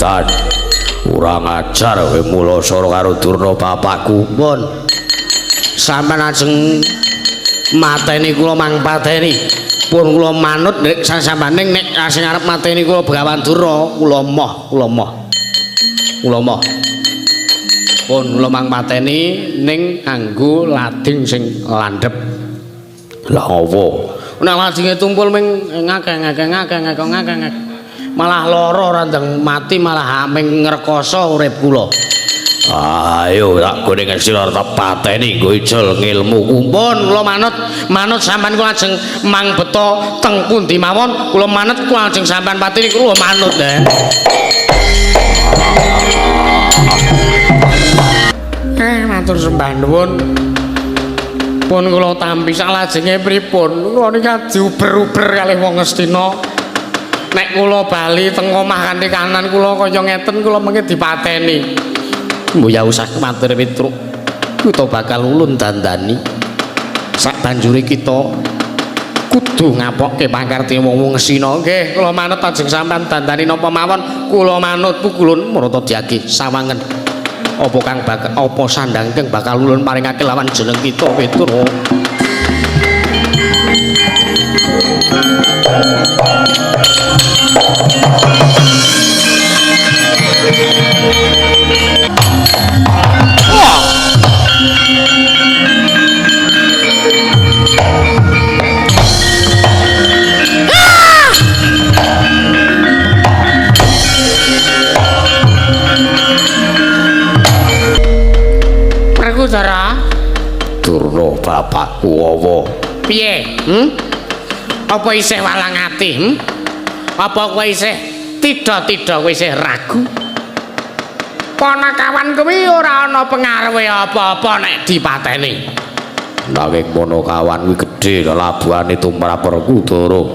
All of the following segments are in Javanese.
Jan kurang ajar kowe mula sora karo Durna bapakku. Pun sampean ajeng mateni kula mang pateni. Pun kula manut nek sampeyan nek sing arep mateni kula Begawan Durna kula moh. Pun kula mang pateni ning nganggo lading sing landhep. Lah apa? Nek ladinge tumpul ming ngakeh. Malah lara ora ndang mati malah aming ngrekoso urip kula. Ayo tak gone sira tak pateni nggo ijol ngilmuku. Pun kula manut sampean kula ajeng mang beto teng pundi mawon kula manut kula ajeng sampean pateni kula manut matur sembah nuwun. Pun kula tampi salajenge pripun kula niki diuber-uber kalih wong Ngastina. Nek kula bali teng omah kanthi kanan kula kaya ngeten kula mengke dipateni. Mboya usah matur Petruk. Kita bakal ulun dandani. Sak banjure kita kudu ngapokke pangkarte wong Ngastina. Nggih, kula manut ajeng sampean dandani napa mawon. Kula manut pukulun marata diagi sawangen. Apa kang bakal apa sandang kang bakal ulun paringake lawan jeneng kita Petruk. Saudara Durna bapakku apa? Piye? Apa isih walang ati? Apa kowe isih tida-tida kowe isih ragu? Panakawan kuwi ora ana pengaruhe apa-apa nek dipateni. Nanging Panakawan kuwi gedhe labuhane tumrap Werkudara.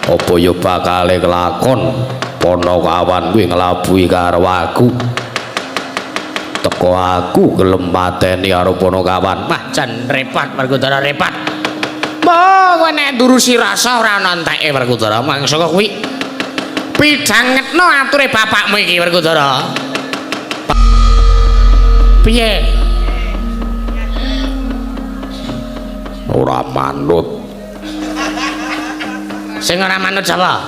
Apa ya bakale kelakon Panakawan kuwi nglabuhi karo aku? Teko aku gelem mateni karo Panakawan. Wah, jan repot Werkudara repot. Mbah, kowe nek ndurusi rasa ora ana enteke Werkudara. Mangsa kuwi pidhangetno ature bapakmu iki Werkudara. Piye? Ora manut. Sing ora manut sapa?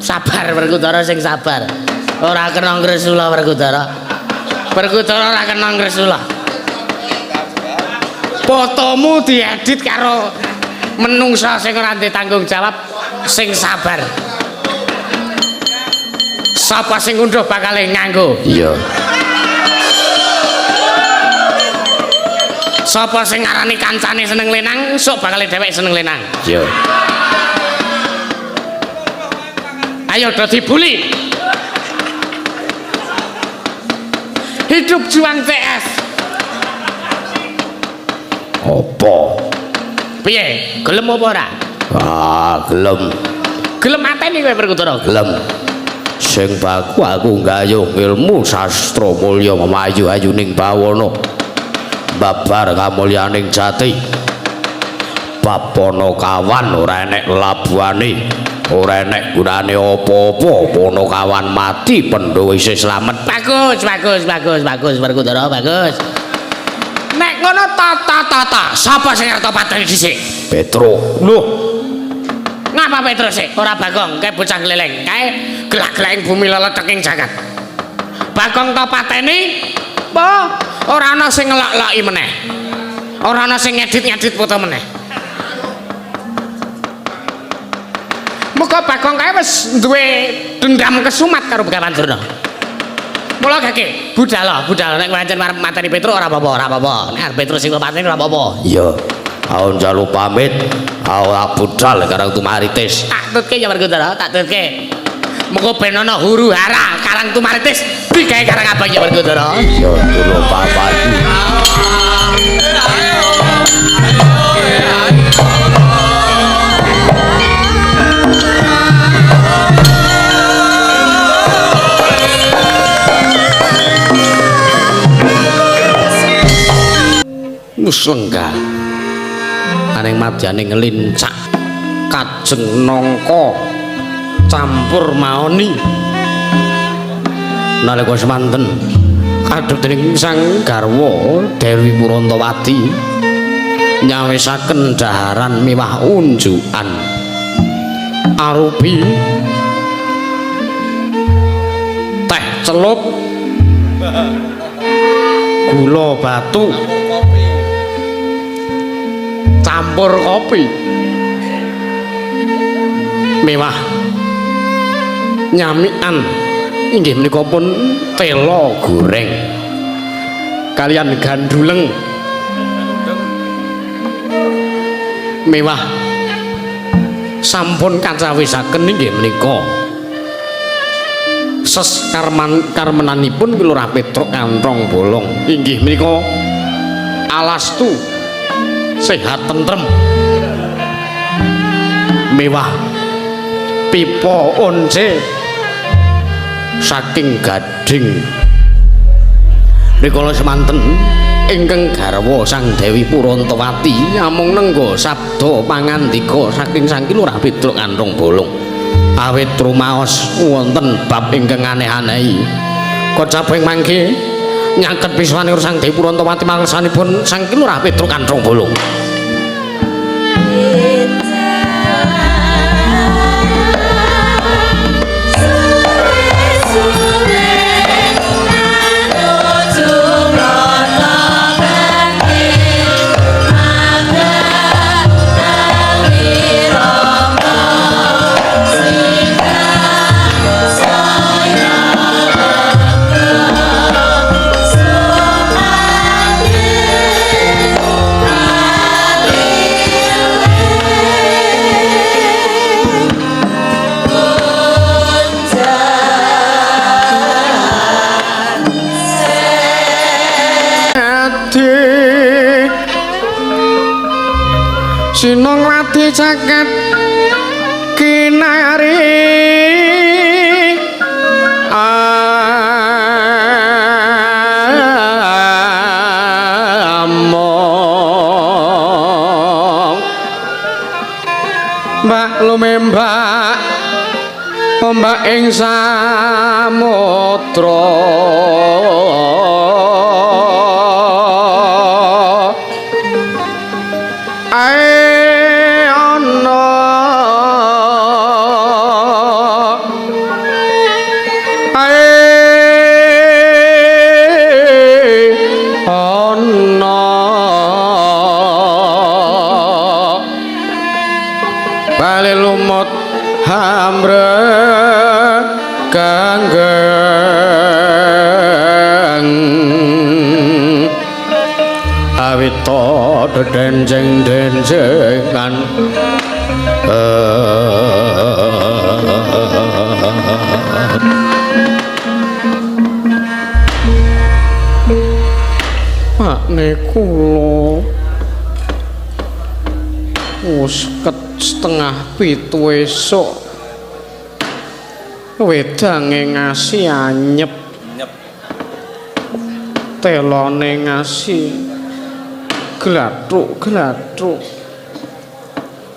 Sabar Werkudara sing sabar. Ora kena ngresula Werkudara. Werkudara ora kena ngresula. Fotomu diedit karo menungsa sing ora ndek tanggung jawab sing sabar. Sapa sing ngunduh bakal nganggo? Iya. Sapa sing ngarani kancane seneng lenang, sok bakal dhewek seneng lenang. Iya. Ayo do dibuli. Hidup juang CS. Apa? Piye? Gelem apa ora? Ah, gelem. Gelem mateni kowe Werkudara. Gelem. Sing baku aku nggayuh ilmu sastra mulya memayu-ayuning bawana. Babar kamulyaning jati. Bab Panakawan ora enek labuhane. Ora enek gunane apa-apa. Panakawan mati pendhawa isih slamet. Bagus Werkudara, bagus. Nek ngono tata. Sapa sing arep pateni dhisik? Petruk. Loh. Ngapa Petrus sik? Ora Bagong, kae bocah gleleng. Kae gelak-gelaking bumi leleteking jagat. Bagong to pateni? Apa? Ora ana sing ngelok-eloki meneh. Ora ana sing ngedit-ngedit foto meneh. Muga Bagong kae wis duwe dendam kesumat karo Begawan Durna. Mula gage budal nek pancen arep mateni Petrus ora apa-apa. Nek Petrus sing pateni ora apa-apa. Iya. Aku njaluk pamit. Aku budal karang tumaritis. Tak tutke ya Werkudara, tak tutke. Muga ben ana huru-hara karang tumaritis digawe karang abang ya Werkudara. Iya, Durna bapakku. Musenggal aning madyane ngelincak kajeng nangka campur maoni nalika semanten kadhening sang garwa Dewi Purantawati nyawisaken daharan miwah unjukan arupi teh celup gula batu campur kopi mewah nyamikan inggih menika pun tela goreng kalian ganduleng mewah sampun kacawisaken inggih menika ses karmenanipun Kilurah Petruk Kantrong Bolong inggih menika alastu sehat tentrem mewah pipa once saking gading rikala semanten ingkang garwa Sang Dewi Purantawati namung nengga sabda pangandika saking Sang Kilurah Petruk Kantrong Bolong awit rumaos wonten bab ingkang aneh-aneh kocaping mangke nyaket piswanipun Sang Dewi Purantawati mangsanipun Sang Kilurah Petruk Kantrong Bolong Sinong wati caket kinari among mbak lumembak ombak ing samudra hamre kanggeng awita denjeng-denjengan makne kula wis setengah 7 esuk wedange ngasi anyep telone ngasi glathuk-glathuk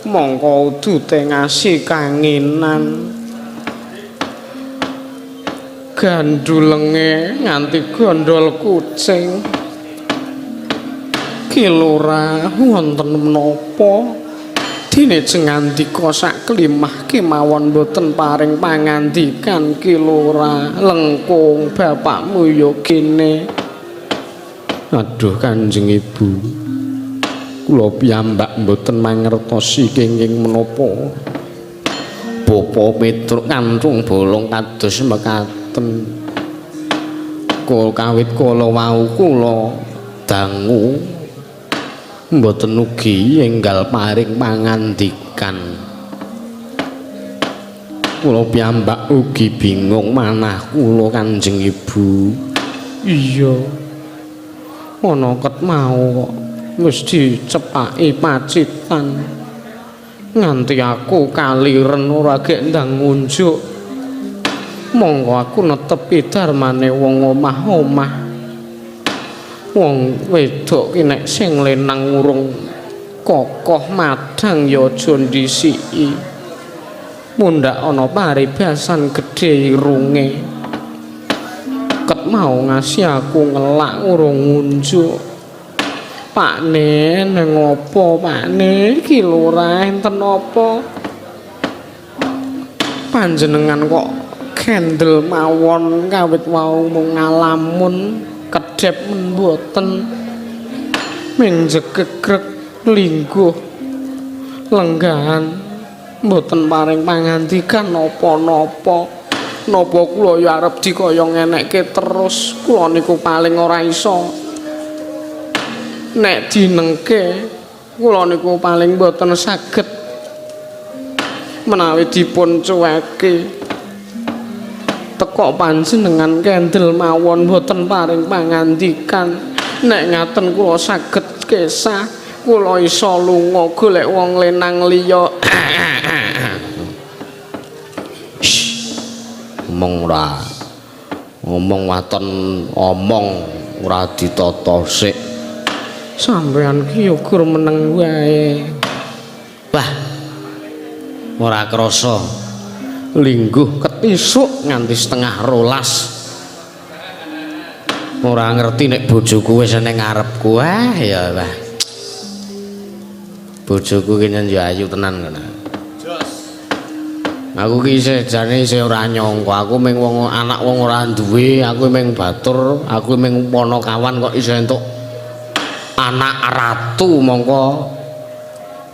mongko udute ngasi kanginan gandulenge nganti gondol kucing Kilurah wonten menapa dene jengandika sak klimah kemawon boten paring pangandikan Kilurah lengkung bapakmu ya kene aduh Kanjeng Ibu kula piyambak boten mangertosi kenging menapa Bapa Petruk Kantrong Bolong kados mekaten kawit kala wau kula dangu mboten ugi enggal paring pangandikan kula piyambak ugi bingung manah kula Kanjeng Ibu iya ana ket mau kok mesti cepaki pacitan nganti aku kaliren ora gek ndang ngunjuk monggo aku netepi darmane wong omah-omah wong wedok ki nek sing lenang urung kokoh madang ya aja ndisiki Mundhak ana paribasan gedhe irunge. Ket mau ngasih aku ngelak urung ngunjuk. Pakne nang apa pakne iki lurah enten apa? Panjenengan kok kendel mawon kawit wau mung ngalamun kedhep mboten ming jegegrek lingguh lenggahan mboten paring pangandikan napa-napa napa kula ya arep dikaya ngenekke terus kula niku paling ora iso nek dinengke kula niku paling mboten saged menawi dipun cuweke teko panjenengan kendel mawon boten paring pangandikan nek ngaten kula saged kesah kula iso lunga golek wong lenang liya ngomong waton omong ora ditata sik sampean ki ukur meneng wae bah ora krasa lingguh ketisuk nganti setengah rolas ora ngerti nek bojoku wis ning ngarepku ya Pak bojoku ki nyen ayu tenan kena aku ki jane isih ora nyangka aku mung wong anak wong ora duwe aku mung batur aku mung ponokawan kok iso entuk anak ratu mongko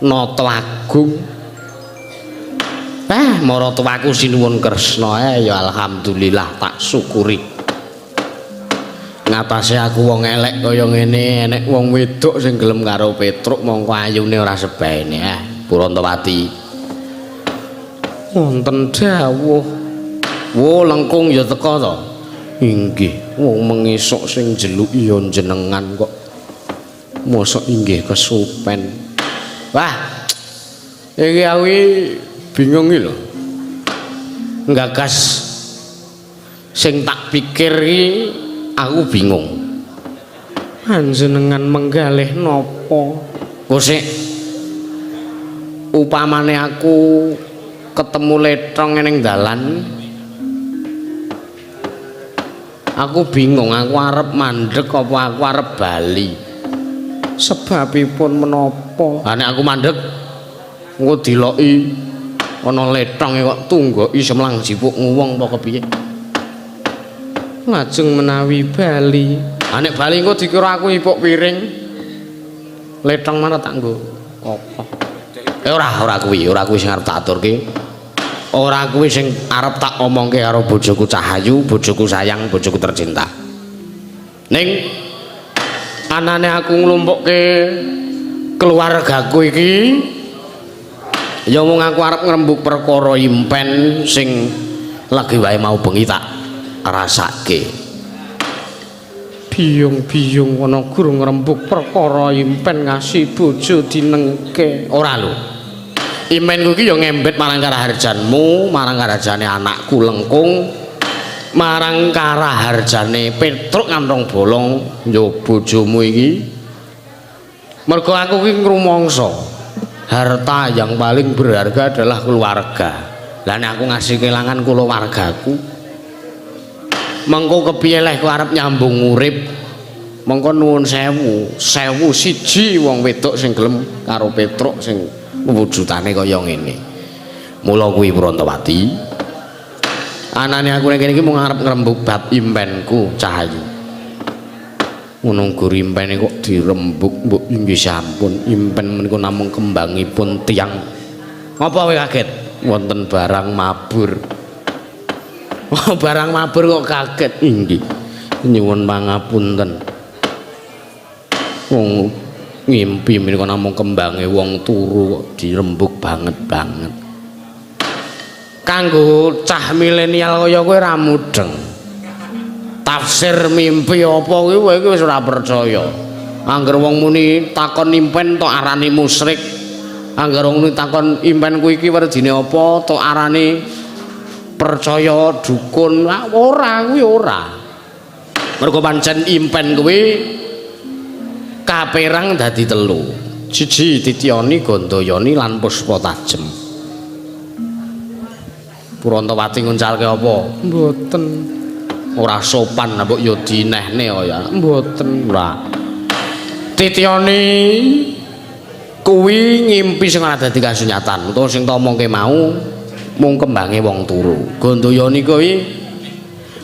nata agung maratuwaku sinuwun Kresna ya alhamdulillah tak syukuri ngatasé aku wong elek kaya ngene enek wong wedok sing gelem karo Petruk mongko ayune ora sebaene Purantawati wonten dawuh wo lengkung ya teka to inggih wong mengisuk sing jeluki ya jenengan kok mosok inggih kesupen wah iki aku bingung iki lho nggagas sing tak pikir iki aku bingung panjenengan menggalih napa kosek upamane aku ketemu letong ning dalan aku bingung aku arep mandeg apa aku arep bali sebabipun menapa nek aku mandeg engko diloki ana letong kok tunggoki semlang jipuk nguwong apa kepiye lajeng menawi bali nek bali engko dikira aku ipuk piring letong mana tak nggo apa ora kuwi sing arep tak aturke ora kuwi sing arep tak omongke karo bojoku Cahayu bojoku sayang bojoku tercinta ning anane aku nglumpukke keluargaku iki ya mung aku arep ngrembug perkara impen sing lagi wae mau bengi tak rasake biyung-biyung ana guru ngrembug perkara impen ngasih bojo dinengke ora lho impenku iki ya ngembet marang karaharjanmu marang karaharjane anakku Lengkung marang karaharjane Petruk Kantong Bolong yo bojomu iki mergo aku ki ngrumangsa harta yang paling berharga adalah keluarga. Lah nek aku ngasih kelangan keluargaku, mengko kepiye leh kowe arep nyambung urip? Mengko nuwun sewu siji wong wedok sing gelem karo Petruk sing wujudane kaya ngene. Mula kuwi Purantawati. Anane aku nek kene iki mung arep ngrembug bab impenku Cahayu. Ngono impene kok dirembug mbok inggih sampun impen menika namung kembangipun tiyang apa kowe kaget wonten barang mabur barang mabur kok kaget inggih nyuwun pangapunten wong ngimpi menika namung kembange wong turu kok dirembug banget kanggo cah milenial kaya kowe ra mudeng tafsir mimpi apa kuwi kowe wis ora percaya. Angger wong muni takon impen tok arane musyrik. Angger wong muni takon impen kuwi iki werdine apa tok arane percaya dukun. Ora kuwi ora. Mergo pancen impen kuwi kaperang dadi telu. Siji Tityani, Gandayani lan Puspa Tajem. Brontowati nguncalke apa? Mboten. Ora sopan mbok yo dinehne kaya. Mboten. Ora. Tityani kuwi ngimpi sing ora dadi kasunyatan utawa sing tomongke mau mung kembange wong turu. Gandayane kuwi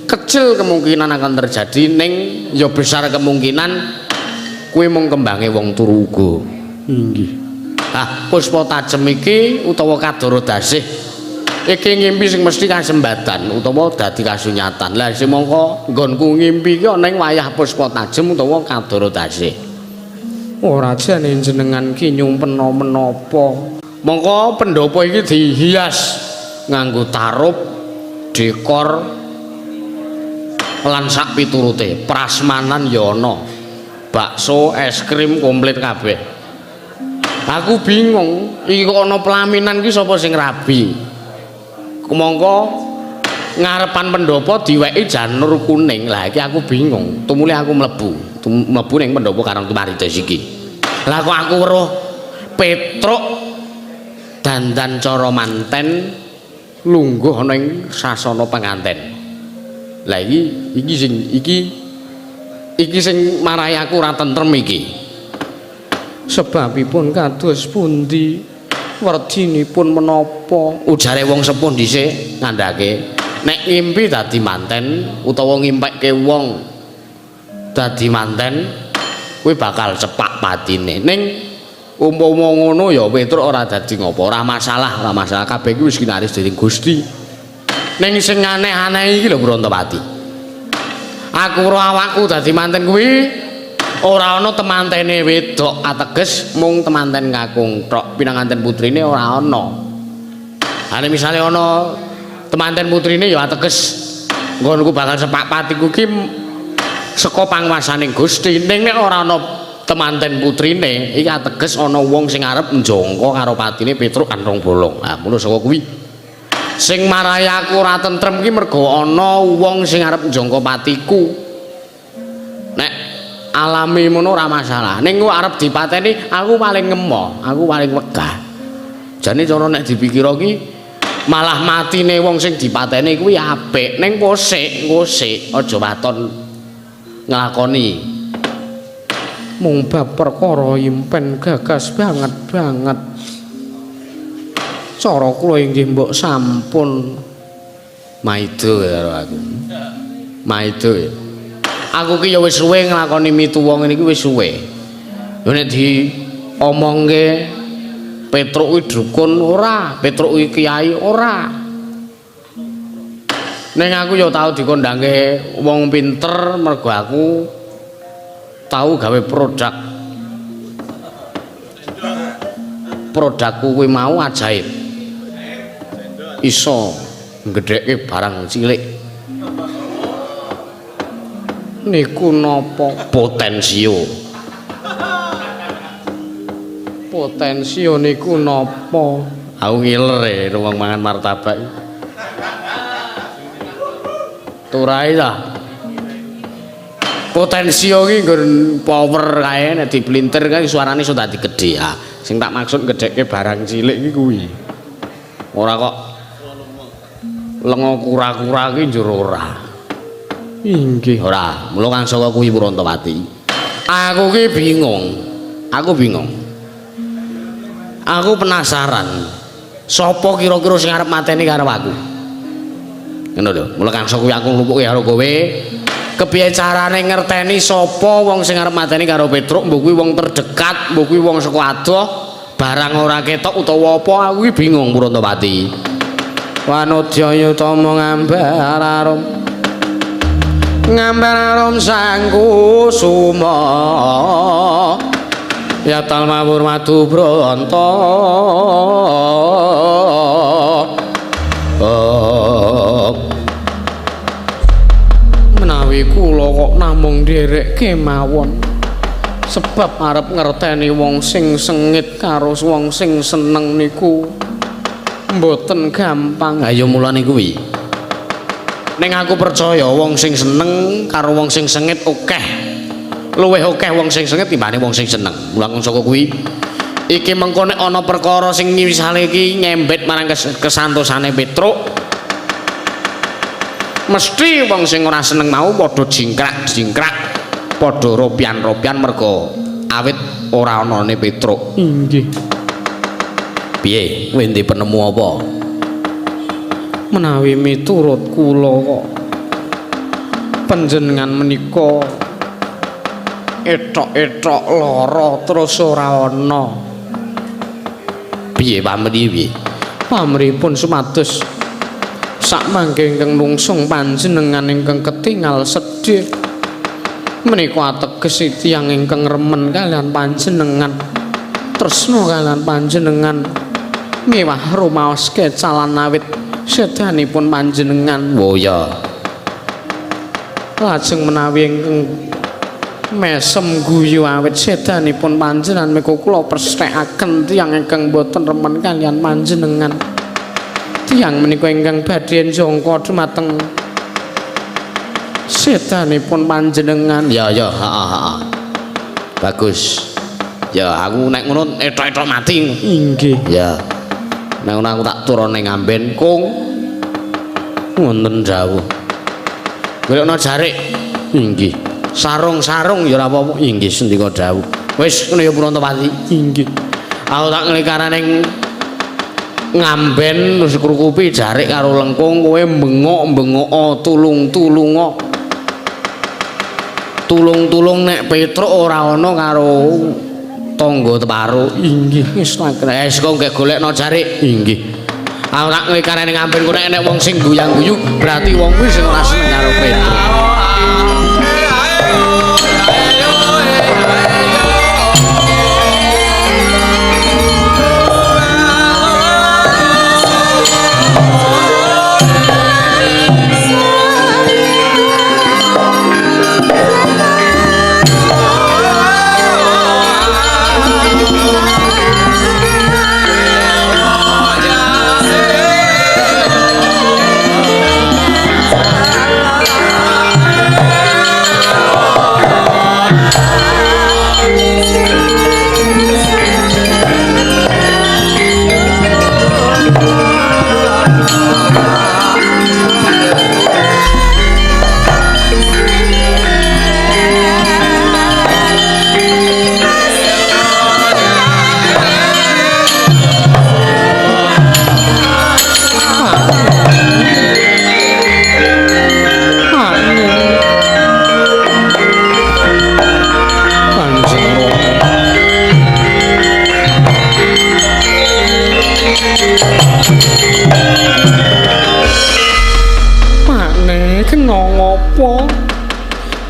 kecil kemungkinan akan terjadi ning ya besar kemungkinan kuwi mung kembange wong turu uga. Inggih. Ah, puspa tajem iki utawa kadoro dasih iki ngimpi sing mesti kasembatan utawa dadi kasunyatan. Lah sing mongko nggonku ngimpi iki ana ing wayah puspa tajem utawa kadoro dasih. Ora jane jenengan ki nyumpen menapa. Mongko pendopo iki dihias nganggo tarup, dekor lan sak piturute. Prasmanan ya ana. Bakso, es krim komplit kabeh. Aku bingung, iki kok ana pelaminan iki sapa sing rabi? Mongko ngarepan pendopo diweki janur kuning. Lah iki aku bingung. Tumule aku mlebu ning pendopo Karang Tumaritis iki. Lah kok aku weruh Petruk dandan cara manten lungguh ana ing sasana penganten. Lah iki sing marahi aku ora tentrem iki. Sebabipun kados pundi? Werdinipun menapa? Ujare wong sepuh dhisik ngandhake nek ngimpi dadi manten utawa ngimpekke wong dadi manten kuwi bakal cepak patine. Ning umpama ngono ya Petruk ora dadi ngopo, ora masalah kabeh iki wis kinaris dening Gusti. Ning sing aneh-aneh iki lho Brontowati. Aku roh awakku dadi manten kuwi ora ana temantene wedok, ateges mung temanten kakung tok. Pinanganten putrine ora ana. Ane misale ana temanten putrine ya ateges nggonku bakal sepak patiku ki saka panguwasaning Gusti. Ning nek ora ana temanten putrine iki ateges ana wong sing arep njangka karo patine Petruk kan rong bolong. Ah ngono saka kuwi sing marahi aku ora tentrem ki mergo ana wong sing arep njangka patiku. Nek alami ngono ora masalah. Ning arep dipateni aku paling ngemo, aku paling wegah. Jane cara nek dipikira ki malah matine wong sing dipateni kuwi apik. Ning ngosik aja waton nglakoni. Mung bab perkara impen gagas banget. Cara kula inggih mbok sampun maido karo aku. Maido. Aku ki ya wis suwe nglakoni mitu wong ngene iki wis suwe. Yo nek diomongke Petruk kuwi dukun ora, Petruk kuwi kiai ora. Ning aku ya tau dikondangke wong pinter mergo aku tau gawe produkku kuwi mau ajaib. Iso nggedhekke barang cilik. Niku napa? Potensio Niku napa? Aku ngiler wong mangan martabak. Turai ta. Potensio ki nggon power kae nek diplinter kan suarane iso dadi gedhe. Ah, sing tak maksud gedhekke barang cilik ki kuwi. Ora kok lengo kura-kura ki njur ora. Inggih. Ora, mula kang saka kuwi Brontowati. Aku ki bingung. Aku penasaran. Sapa kira-kira sing arep mateni karo aku? Ngono lho, mula kang saka kuwi aku nglupuke karo kowe. Kepiye carane ngerteni sapa wong sing arep mateni karo Petruk? Mbok kuwi wong terdekat, mbok kuwi wong saka adoh, barang ora ketok utawa apa? Aku ki bingung Brontowati. Wanodya utama ngambar arum sang kusuma ya talmawur madu bronto menawi kula kok namung nderek kemawon sebab arep ngerteni wong sing sengit karo wong sing seneng niku mboten gampang. Ayo mulane kuwi. Ning aku percaya wong sing seneng karo wong sing sengit akeh. Luwih akeh wong sing sengit timbane wong sing seneng. Mulang saka kuwi iki mengko nek ana perkara sing misale iki nyembet marang kesantosane Petruk, mesti wong sing ora seneng mau padha jingkrak-jingkrak padha ropian-ropian mergo awit ora anane Petruk. Inggih. Piye kowe ndi penemu apa? Menawi miturut kula kok panjenengan menika etok-etok lara terus ora ana. Piye pamrih piye? Pamripun sumados sakmangke ingkang nungsung panjenengan ingkang ketingal sedih menika ateges tiyang ingkang remen kalian panjenengan tresna kalian panjenengan miwah rumaos kecalan awit sedanipun panjenengan. Oh ya. Lajeng menawi ingkang mesem guyu awit sedanipun panjenengan menika kula prestekaken tiyang ingkang boten remen kalian panjenengan. Tiyang menika ingkang badhe njangka dhumateng sedanipun panjenengan. Ya ya, heeh. Bagus. Ya aku nek ngono etok-etok mati. Inggih. Ya. Nek ngono aku tak turune ngamben kung wonten dawuh. Golekno jarik. Inggih. Sarung-sarung ya ora apa-apa. Inggih sendika dawuh. Wis ngono ya Purantawati. Inggih. Aku tak nglikarane ngamben terus krukupi jarik karo lengkung kowe bengok-bengok tulung-tulunga. Tulung-tulung nek Petruk ora ana karo tangga teparo. Inggih. Wis tak Wis kok nggih golekno jarik. inggih. Aku tak nglikarane ngamben kowe nek wong sing guyang-guyu berarti wong kuwi sing ora seneng karo Petruk.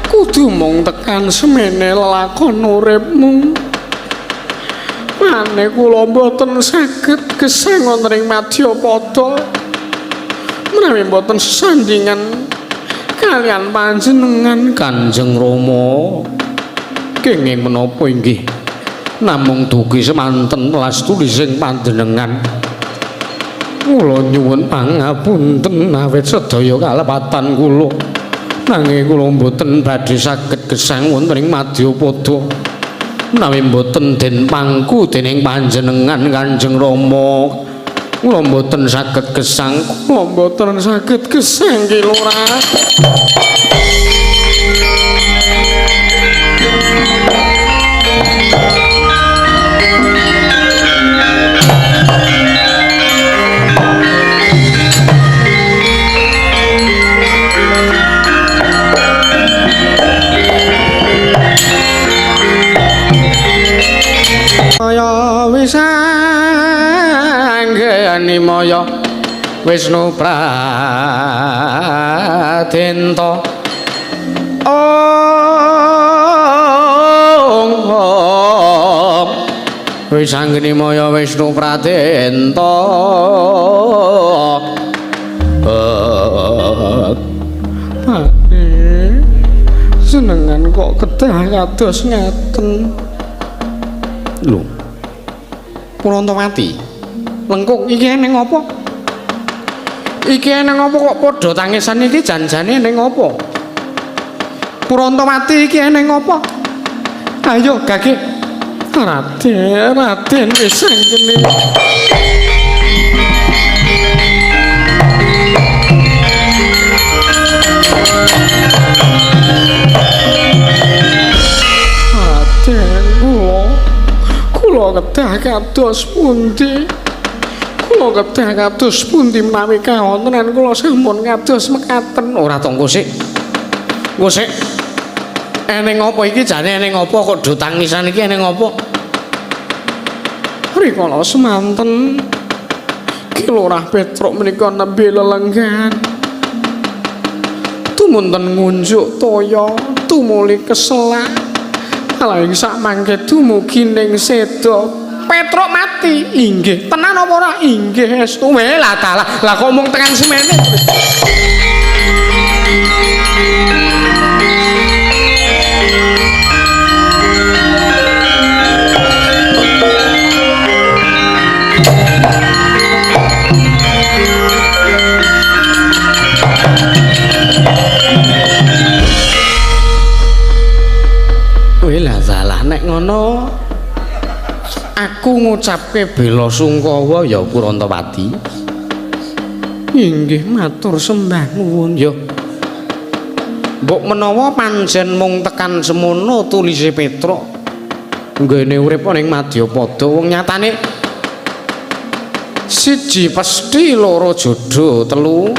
Kudu mung tekan semene lelakon uripmu. Mane kula mboten saged gesang wonten ing Madyapada. Menawi mboten sesandingan kalian panjenengan Kanjeng Rama. Kenging menapa inggih? Namung dugi semanten lastulising panjenengan. Kula nyuwun pangapunten awit sedaya kalepatan kula. Nanging kula mboten badhe saged gesang wonten ing Madyapada. Menawi mboten den pangku dening panjenengan Kanjeng Rama, kula mboten saged gesang, kula mboten saged gesang ki Lurah. Maya wisanggeni maya Wisnu Pradenta Om wisanggeni maya Wisnu Pradenta senengan kok kedah kados ngeten. Lho, Purantawati, lengkung iki ning apa? Iki ning apa kok padha tangisan iki janjane ning apa? Purantawati iki ning apa? Ayo Gage. Raden wis anggene. kedah kados pundi? Kula kedah kados pundi menawi kawontenan kula sampun kados mekaten. Ora to engko sik. Engko sik. Eneng apa iki jane eneng apa kok do tangisan iki eneng apa? Rikala semanten Ki Lurah Petruk menika nembe lelenggan. Tumunten ngunjuk toya, tumuli keselak. Alaing sak mangke dumugi ning seda. Petruk mati. Inggih, tenan apa ora? Inggih, estu. Lah dalah, lah kok mung tekan semene. Lah salah nek ngono aku ngucapke bela sungkawa ya Kurantawati. Inggih matur sembah nuwun ya. Mbok menawa panjen mung tekan semono tulise Petruk nggone urip ning Madyapada wong nyatane siji pesthi, loro jodho, telu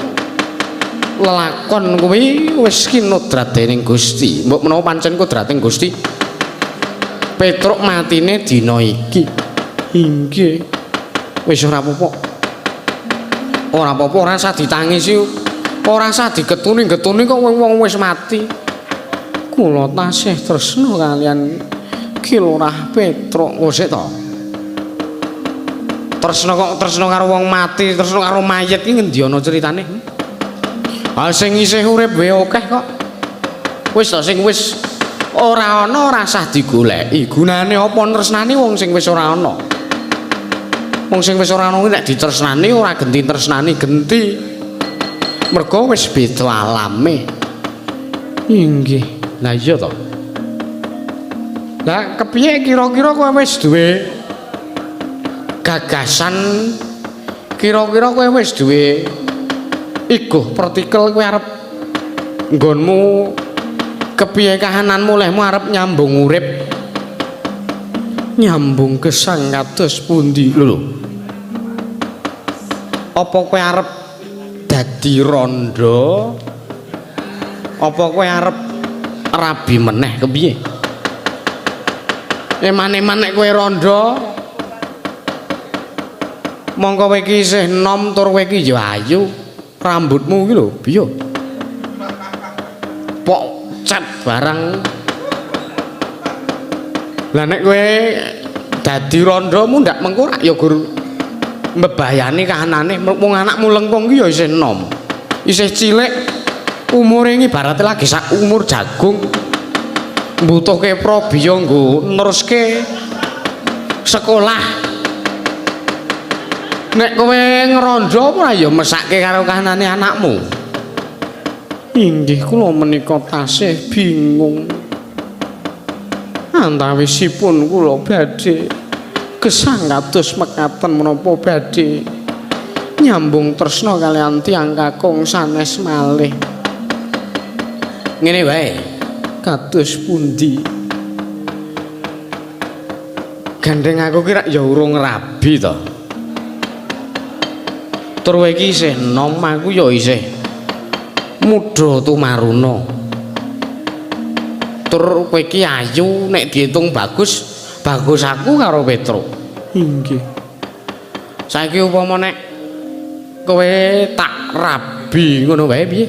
lelakon kuwi wis kinudradening Gusti. Mbok menawa pancen kudrating Gusti Petruk matine dina iki. Inggih. Wis ora apa-apa. Ora apa-apa, ora usah ditangisi. Ora usah digetuni-getuni kok wong wis mati. Kula tasih tresna kalian Ki Lurah Petruk. Wis to. Tresna karo wong mati, tresna karo mayit iki ngendi ana critane? Ah sing isih urip wae akeh kok. Wis to sing wis ora ana ora usah digoleki. Gunane apa tresnani wong sing wis ora ana? Wong sing wis ora ana kuwi nek ditresnani ora genti tresnani genti. Mergo wis beda alame. Inggih. Lah iya to. Lah kepiye kira-kira kowe wis duwe gagasan, kira-kira kowe wis duwe iguh partikel kowe arep nggonmu kepiye kahananmu lehmu arep nyambung urip, nyambung gesang kados pundi lho. Apa kowe arep dadi randha? Apa kowe arep rabi meneh kepiye? Eman-eman nek kowe randha mongko kowe iki isih nom tur kowe iki ya ayu. Rambutmu iki lho piye? Pok cat barang. Lah nek kowe dadi randhamu ndak mengko ya gur mbebayani kahanane mung anakmu lengkung iki ya isih enom. Isih cilik umure iki ibarate lagi sak umur jagung. Mbutuhke probiya nggo neruske sekolah. Nek kowe ngrandha ora ya mesake karo kahanane anakmu. Inggih kula menika tasih bingung. Antawisipun kula badhe gesang kados mekaten menapa badhe nyambung tresna kaliyan tiyang kakung sanes malih. Ngene wae. Kados pundi? Gandeng aku kira ya urung rabi to. Tur kowe iki isih nom, aku ya isih mudha tumaruna. Tur kowe iki ayu nek diitung bagus, bagus aku karo Petruk. Inggih. Saiki upama nek kowe tak rabi ngono wae piye?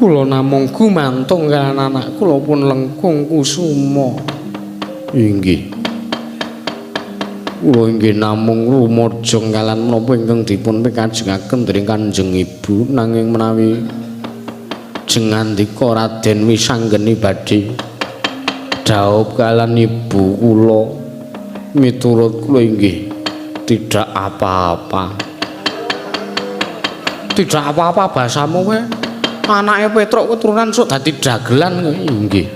Kula namung gumantung kaliyan anak kula pun Lengkung Kusuma. Inggih. Kula inggih namung rumaja kaliyan menapa ingkang dipun pikajengaken dening Kanjeng Ibu, nanging menawi jengandika Raden Wisanggeni badhe dhaup kaliyan ibu kula miturut kula inggih tidak apa-apa. Tidak apa-apa basamu kowe. Anake Petruk keturunan sok dadi dagelan inggih.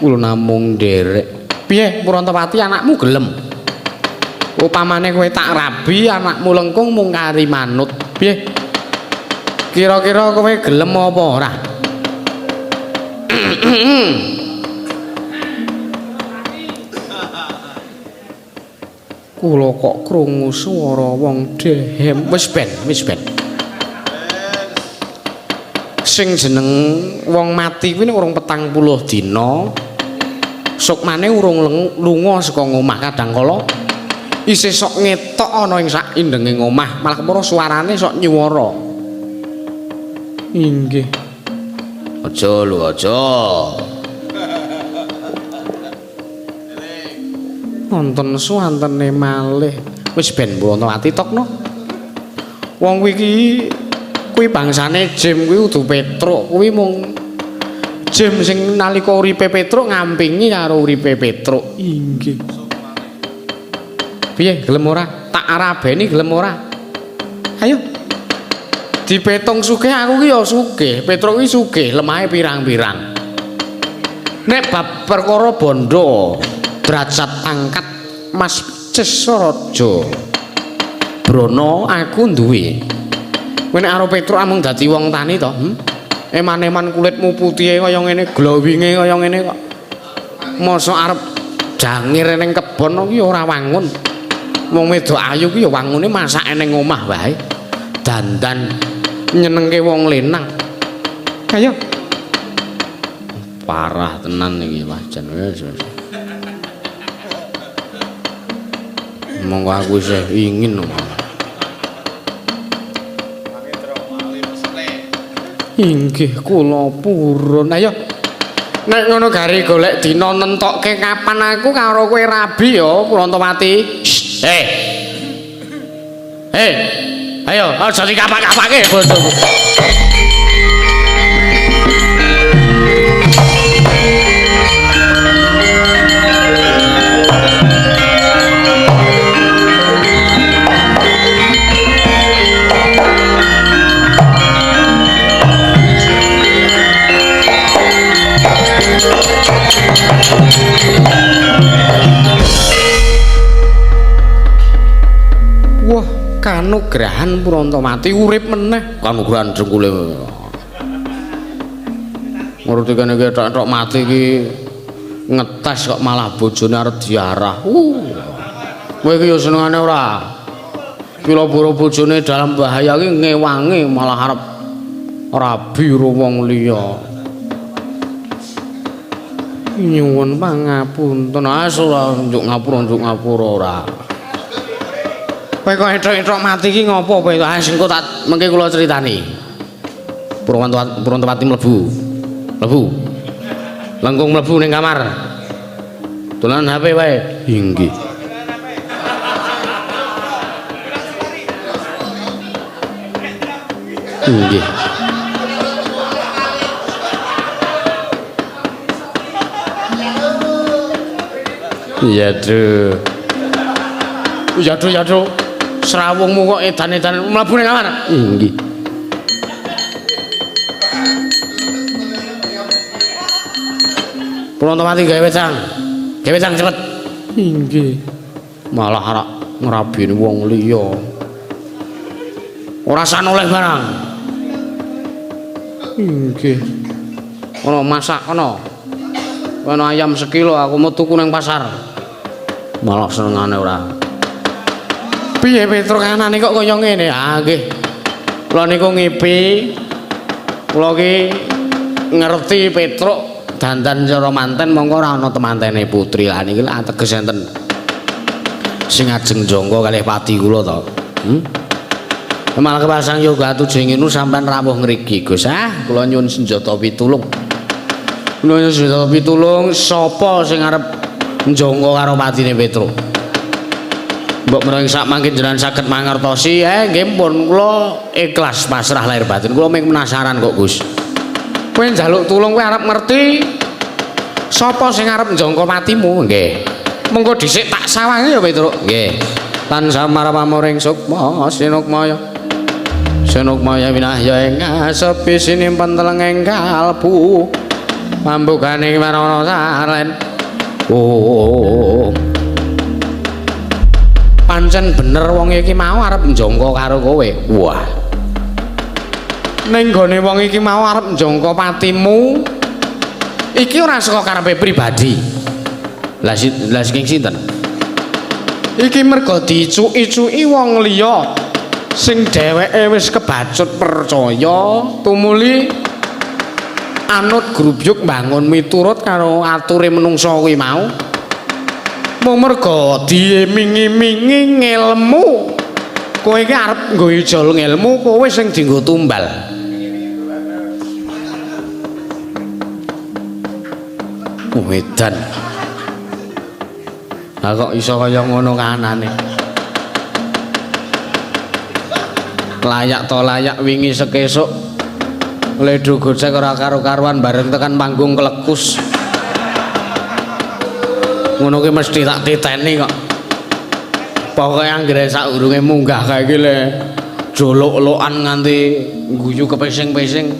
Kula namung nderek. Piye Kurantawati anakmu gelem? Upamane kowe tak rabi anakmu Lengkung mung kari manut. Piye? Kira-kira kowe gelem apa ora? Kula kok krungu swara wong dehem. Wis ben. Sing jeneng wong mati kuwi nek urung 40 dina sukmane urung lunga saka omah kadang kala isih sok ngetok ana ing sak indenge omah malah kepara suarane sok nyuwara. Inggih. Aja. Wonten suwantene malih. Wis ben Brantawati tokno. Wong kuwi bangsane Jim kuwi udu Petruk. Kuwi mung Jim sing nalika uripe Petruk ngampingi karo uripe Petruk. Inggih. Piye gelem ora? Tak arabeni gelem ora? Ayo. Dipetung sugih aku ki ya sugih. Petruk ki sugih, lemahe pirang-pirang. Nek bab perkara bondo derajat pangkat Mas Cesaraja Brana aku duwe. Kowe nek karo Petruk amung dadi wong tani to, eman-eman kulitmu putihe kaya ngene, glowinge kaya ngene kok. Mosok arep jangir ning kebon ki ora wangun. Wong wedok ayu ki ya wangune masake ning omah wae. Dandan nyenengke wong lenang. Ayo. Parah tenan iki wajan wis. Monggo aku isih ingin inggih kula purun. Ayo nek ngono gari golek dina nentokke kapan aku karo kowe rabi ya Brantawati. Ayo aja dikapak-kapake bojoku. Wah, kanugrahan Brantawati urip meneh. Kanugrahan jengkule. Ngerti kene ketok mati iki ngetes kok malah bojone arep diarah. Kowe iki ya senengane ora? Pira-pira bojone dalam bahaya iki ngewangi malah arep rabi karo wong liya. Nyuwun pangapunten. Ora njuk ngapura ora. Kowe kok enthok-enthok mati iki ngopo kowe? Sing kok tak mengke kula critani. Brantawati mlebu. Langkung mlebu ning kamar. Dolanan HP wae. Inggih. Inggih. Yadro. Serawungmu kok edan-edan mlebu ning kamar. Inggih. Brantawati gawe wecang cepet. Inggih. Malah arek ngrabini wong liya. Ora sanoleh barang. Inggih. Ono masak ono. Ono ayam sekilo aku mau tuku nang pasar. Malah senengane ora. Piye Petruk kanane kok kaya ngene? Ah nggih. Kula niku ngipi. Kula ki ngerti Petruk dandan cara manten mongko ora ana temantene putri. Lah niki lak ateges enten sing ajeng jangka kalih pati kula to. Malah kepasang yoga tujenginu sampean rawuh ngriki Gus. Kula nyuwun senjata pitulung. Kula nyuwun senjata pitulung sapa sing arep njangka karo patine Petruk. Mbok menawi sak mangke jenengan saged mangertosi, nggih pun kula ikhlas pasrah lahir batin. Kula mung penasaran kok Gus. Kowe njaluk tulung kowe arep ngerti sapa sing arep njangka matimu nggih. Mengko dhisik tak sawangi ya Petruk. Nggih. Tan samar pamoring sukma sinukmaya. Sinukmaya winahya ing sepi sinimpen telenging kalbu. Pambukane marana saren. Pancen bener wong iki mau arep njangka karo kowe. Wah. Ning gone wong iki mau arep njangka patimu. Iki ora saka karepe pribadi. Lah sing sinten? iki mergo dicuki-cuki wong liya sing dheweke wis kebacut percaya tumuli anut grubyuk bangun miturut karo ature menungsa kuwi mau mung mergo diiming-imingi ngelmu kowe iki arep nggo ijol ngelmu kowe sing dienggo tumbal wedan lah kok iso kaya ngono kanane layak to layak wingi sekesuk ledo gocek ora karo-karuan bareng tekan panggung kelekus ngono ki mesti tak titeni kok pokoke anggere saurunge munggah kae iki le jolok-lokan nganti guyu kepesing-pesing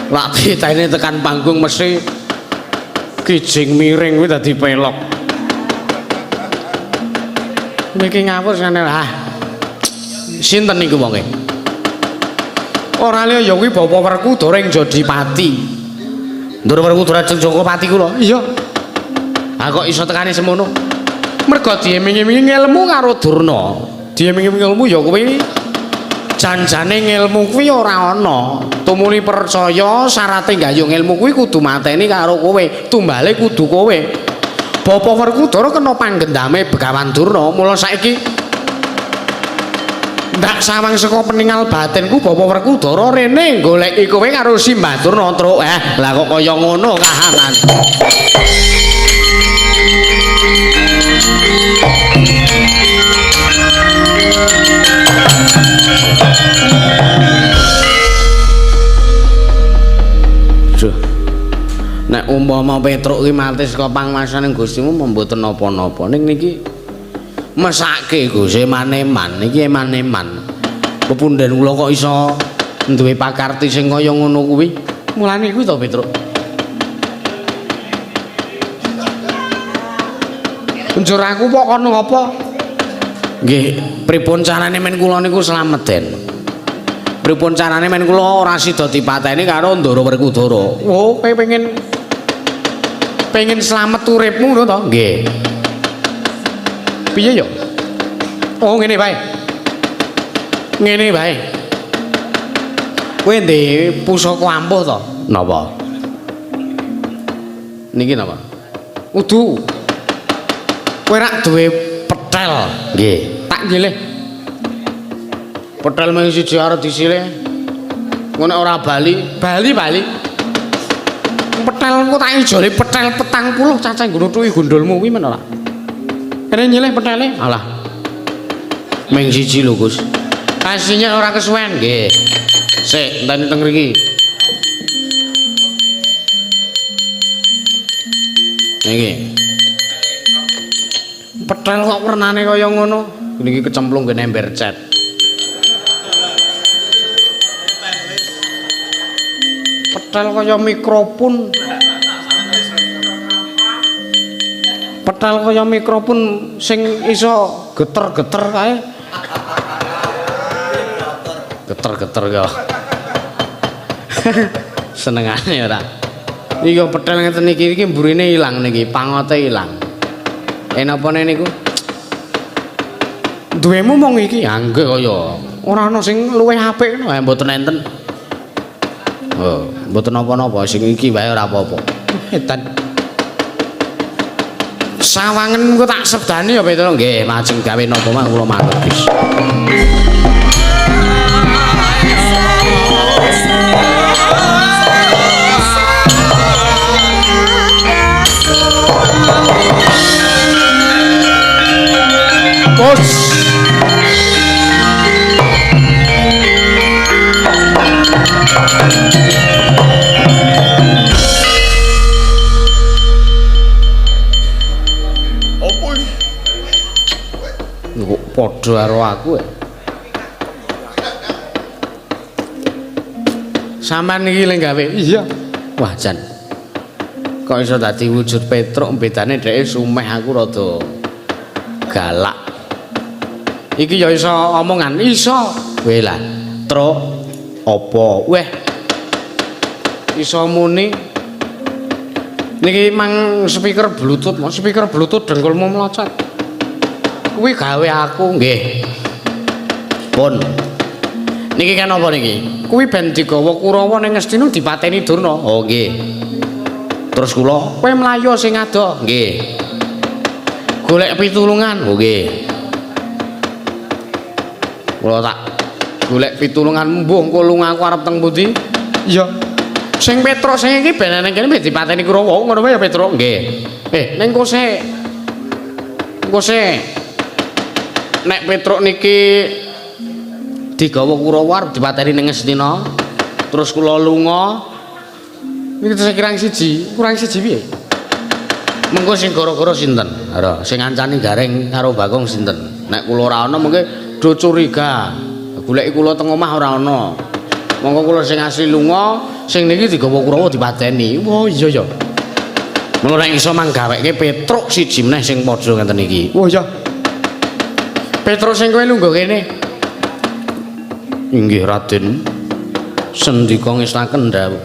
lak titeni tekan panggung mesti kijing miring kuwi dadi pelok niki ngapus ngene lah sinten niku wonge ora liya ya kuwi Bapak Werkudara ing Jodipati Ndara Werkudara Jogopati kula iya ha kok iso tekani semono mergo diiming-imingi ngelmu karo Durna diiming-imingi ngelmu ya kuwi janjane ngelmu kuwi ora ana tumuli percaya syaraté gayung ngelmu kuwi kudu mateni karo kowe tumbale kudu kowe Bapak Werkudara kena panggendame Begawan Durna mula saiki ndak sawang saka peninggal batinku Bapak Werkudara rene goleki kowe karo Simbah Durna truk lah kok kaya ngono kahanane nek umpama Petruk ki mati saka pangwasaning Gustimu mboten napa-napa ning niki mesake Gusti maneman niki maneman pepundhen kula kok iso duwe pakarti sing kaya ngono kuwi mulane kuwi to Petruk njur aku kok kono apa nggih pripun carane men kula niku slameten pripun carane men kula ora sida dipateni karo Ndara Werkudara oh kowe pengen slamet uripmu ngono to nggih piye yo oh ngene bae kowe ndek pusaka ampuh to napa niki napa udu kowe rak duwe petel nggih tak ngilih petel mung siji arep disilih ngono ora bali petelku tak ijoli petel 40 cacah nggono tuwi gondolmu kuwi men ora kene nyilih petele alah mung siji lho Gus asine ora kesuwen nggih sik enteni teng mriki niki petel kok wernane kaya ngono niki kecemplung ngene ember cat petel kaya mikrofon petel kaya mikrofon sing iso geter-geter kae geter-geter ya senengane ora iki petel ngeten iki mburine ilang niki pangote ilang enapane niku duwemu mong iki ya nggih kaya ora ana sing luwih apik mboten enten oh mboten napa-napa sing iki wae ora apa-apa edan sawangen ku tak sebdani ya Petruk nggih lajeng gawe napa mah kula matur Gus Bos padha karo aku sampean iki lek gawe iya wah jan kok iso dadi wujud Petruk bedane dhek sumeh aku rada galak iki ya iso omongan iso kowe lah truk apa weh iso muni niki mang speaker bluetooth dengkulmu melocot kuwi gawe aku nggih. Pun. Niki kan apa niki? Kuwi ben digawa Kurawa ning Ngastina dipateni Durna. Oh nggih. Terus kula Kowe mlayu sing adoh. nggih. Golek pitulungan. Oh nggih. Kula tak golek pitulungan mbuh engko lungaku arep teng pundi? Iya. Sing Petruk sing iki ben ning kene dipateni Kurawa ngono wae ya Petruk. Nggih. Ning kose. Nek Petruk niki Digawa Kurawa arep dipateni ning Ngastina. Terus kula lunga. niki tesih kurang siji piye? Mengko sing gara-gara sinten? Ora, sing ngancani Gareng karo Bagong sinten? Nek kula ora ana mengke do curiga. Goleki kula teng omah ora ana. Monggo kula sing asli lunga, sing niki digawa Kurawa dipateni. Oh iya ya. Mula nek iso manggaweke Petruk siji meneh sing padha ngeten iki. Oh iya. Petruk sing kowe lungguh kene. Inggih Raden. Sendika ngestaken dawuh.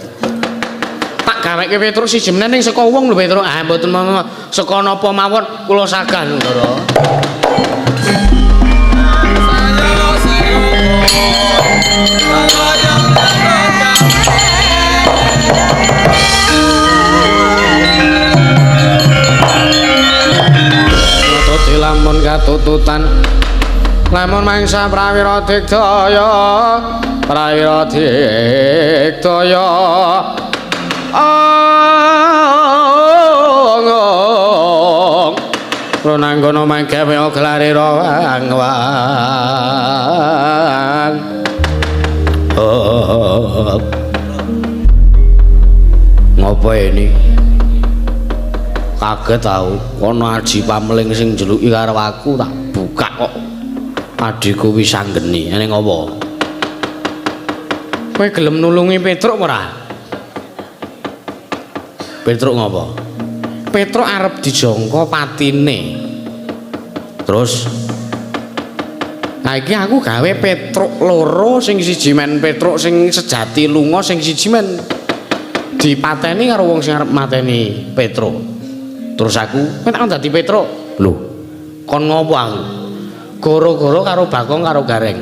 Tak gaweke Petruk siji meneh ning saka wong lho Petruk. Ah mboten saka napa mawon kula sagah Ndara. Lamun katututan lamun mangsa prawira digdaya Ronanggono manggawe gelare rawang Ngopo ini? Kaget tau ana aji pamling sing njeluki karo aku tak buka kok adikku wis anggeni ning apa kowe gelem nulungi Petruk ora? Petruk ngapa? Petruk arep dijangka patine terus nah iki aku gawe Petruk loro sing siji men Petruk sing sejati lunga sing siji men dipateni karo wong sing arep mateni Petruk. Terus aku tak dadi Petruk. Lho, kon ngopo aku? Goro-goro karo Bagong karo Gareng.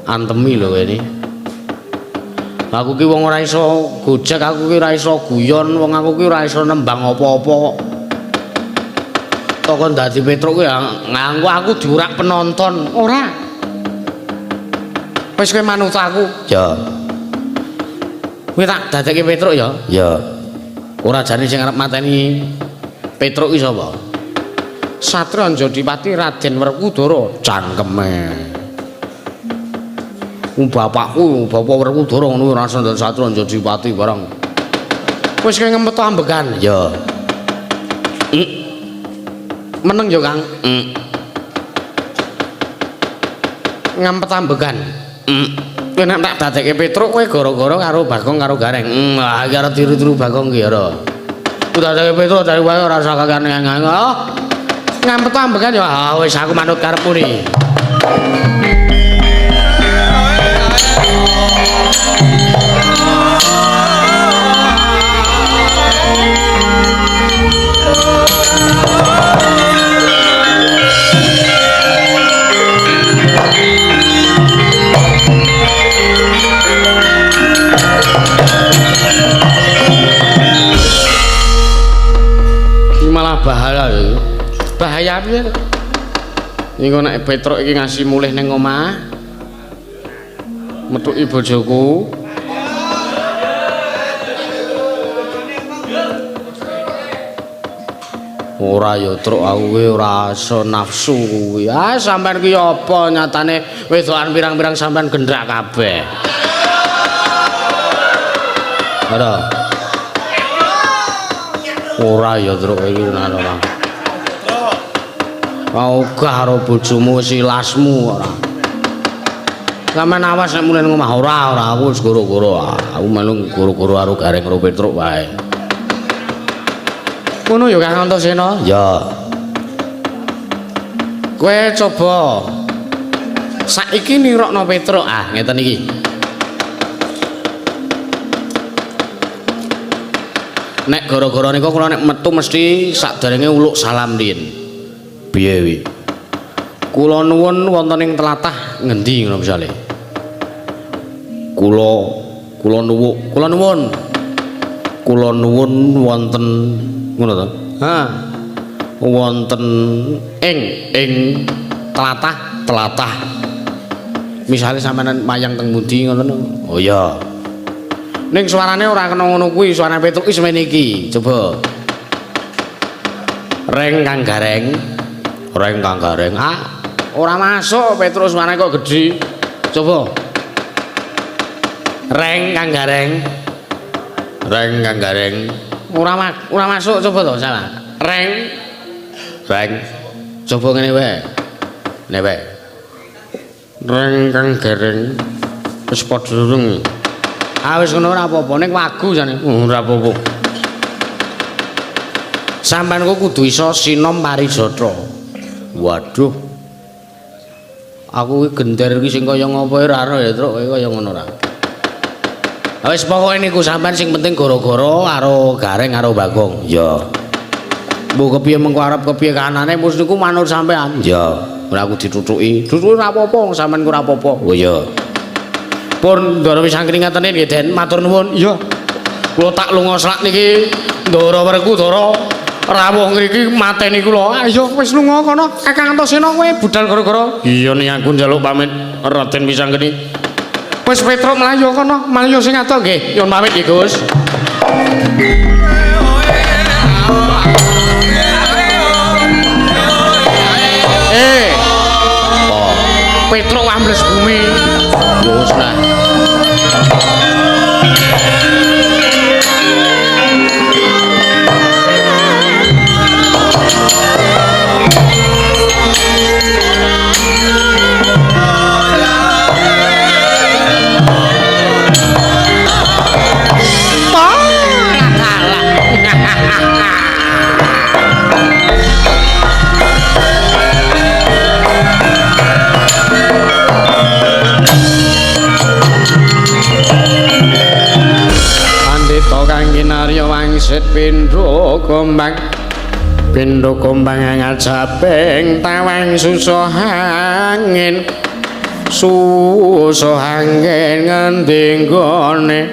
Antemi lho ini. Aku ki wong ora iso gojek, aku ki ora iso guyon, wong aku ki ora iso nembang apa-apa kok. Tok dadi Petruk ki nganggo aku diurak penonton. Ora. Wis kowe manut aku. Ya. Kowe tak dadekke Petruk ya? Ya. Ora jane sing arep mateni Petruk ki sapa? Satria Anjadipati Raden Werkudara cangkeme. Bapakku, Bapak Werkudara ngono ora Raden Satria Anjadipati barang. Wis kowe ngempet ambekan. Ya. Meneng ya, Kang. Ngempet ambekan. Kowe nek tak dadekke Petruk kowe gara-gara karo Bagong karo Gareng. Iki arep tiru-tiru Bagong ki ora. Ku dadekke Petruk dari wae ora usah kakane nganggo. Ngempet ambekan ya wis aku manut karepmu ni. Malah bahaya lho. Bahaya piye? Iku nek Petruk iki ngasih mulih ning omah. Metuki bojoku. Ora ya truk aku kuwi ora iso nafsu kuwi. Ah sampean ki apa nyatane wedokan pirang-pirang sampean gendrak kabeh. Ora. Ora ya truk iki ora. Mau karo bojomu silasmu ora. Sampeyan awas nek mulih ngomah ora aku wis goro-goro. Aku melu goro-goro karo Gareng karo Petruk wae. Ngono ya Kang Antasena? Ya. Kowe coba saiki nirokno Petruk Ngeten iki. Nek gara-gara niku kula nek metu mesti sakderenge uluk salam riyin. piye wi? Kula nuwun wonten ing tlatah ngendi ngono misale? Kula nuwun. Kula nuwun wonten ngono to? Ha. Wonten ing tlatah. Misale sampeyan mayang teng pundi ngoten? Oh iya. Ning suarane ora kena ngono kuwi, suarane Petruk wis mene iki. Coba. Reng kang gareng. Ah, ora masuk Petruk suarane kok gedhi. Coba. Reng kang gareng. Ora masuk coba to salah. Reng. Coba ngene wae. Nek wae. Reng kang gareng wis padha durung. Ah wis ngono ora apa-apa ning wagu jane. Ora apa-apa. Sampeyan kok kudu iso sinom parijata. Waduh. Aku iki gender iki sing kaya ngopo ora ero ya, Truk, kowe kaya ngono ora. Wis pokoke niku sampeyan sing penting gara-gara karo Gareng karo Bagong. Ya. Mbok kepiye mengko arep kepiye kanane mus niku manut sampean. Ya. Ora aku ditutuki. Dudu ora apa-apa, sampean ku ora apa-apa. Oh iya. Pun ndara wis angkring ngatene nggih Den, matur nuwun. Iya. Kula tak lunga slak niki Ndara Werkudara. Rawuh ngriki mateni kula. Ayo wis lunga kono. Kakang Antasena kowe budal gara-gara. Iya nih aku njaluk pamit Raden Wisanggeni. Wis Petruk mlayu kono, mlayu sing adoh nggih. Nyuwun pamit nggih Gus. Petruk ambles bumi. Wis nah. Kinarya wangsit pindha kombang ngajaping tawang susah angin ngendi nggone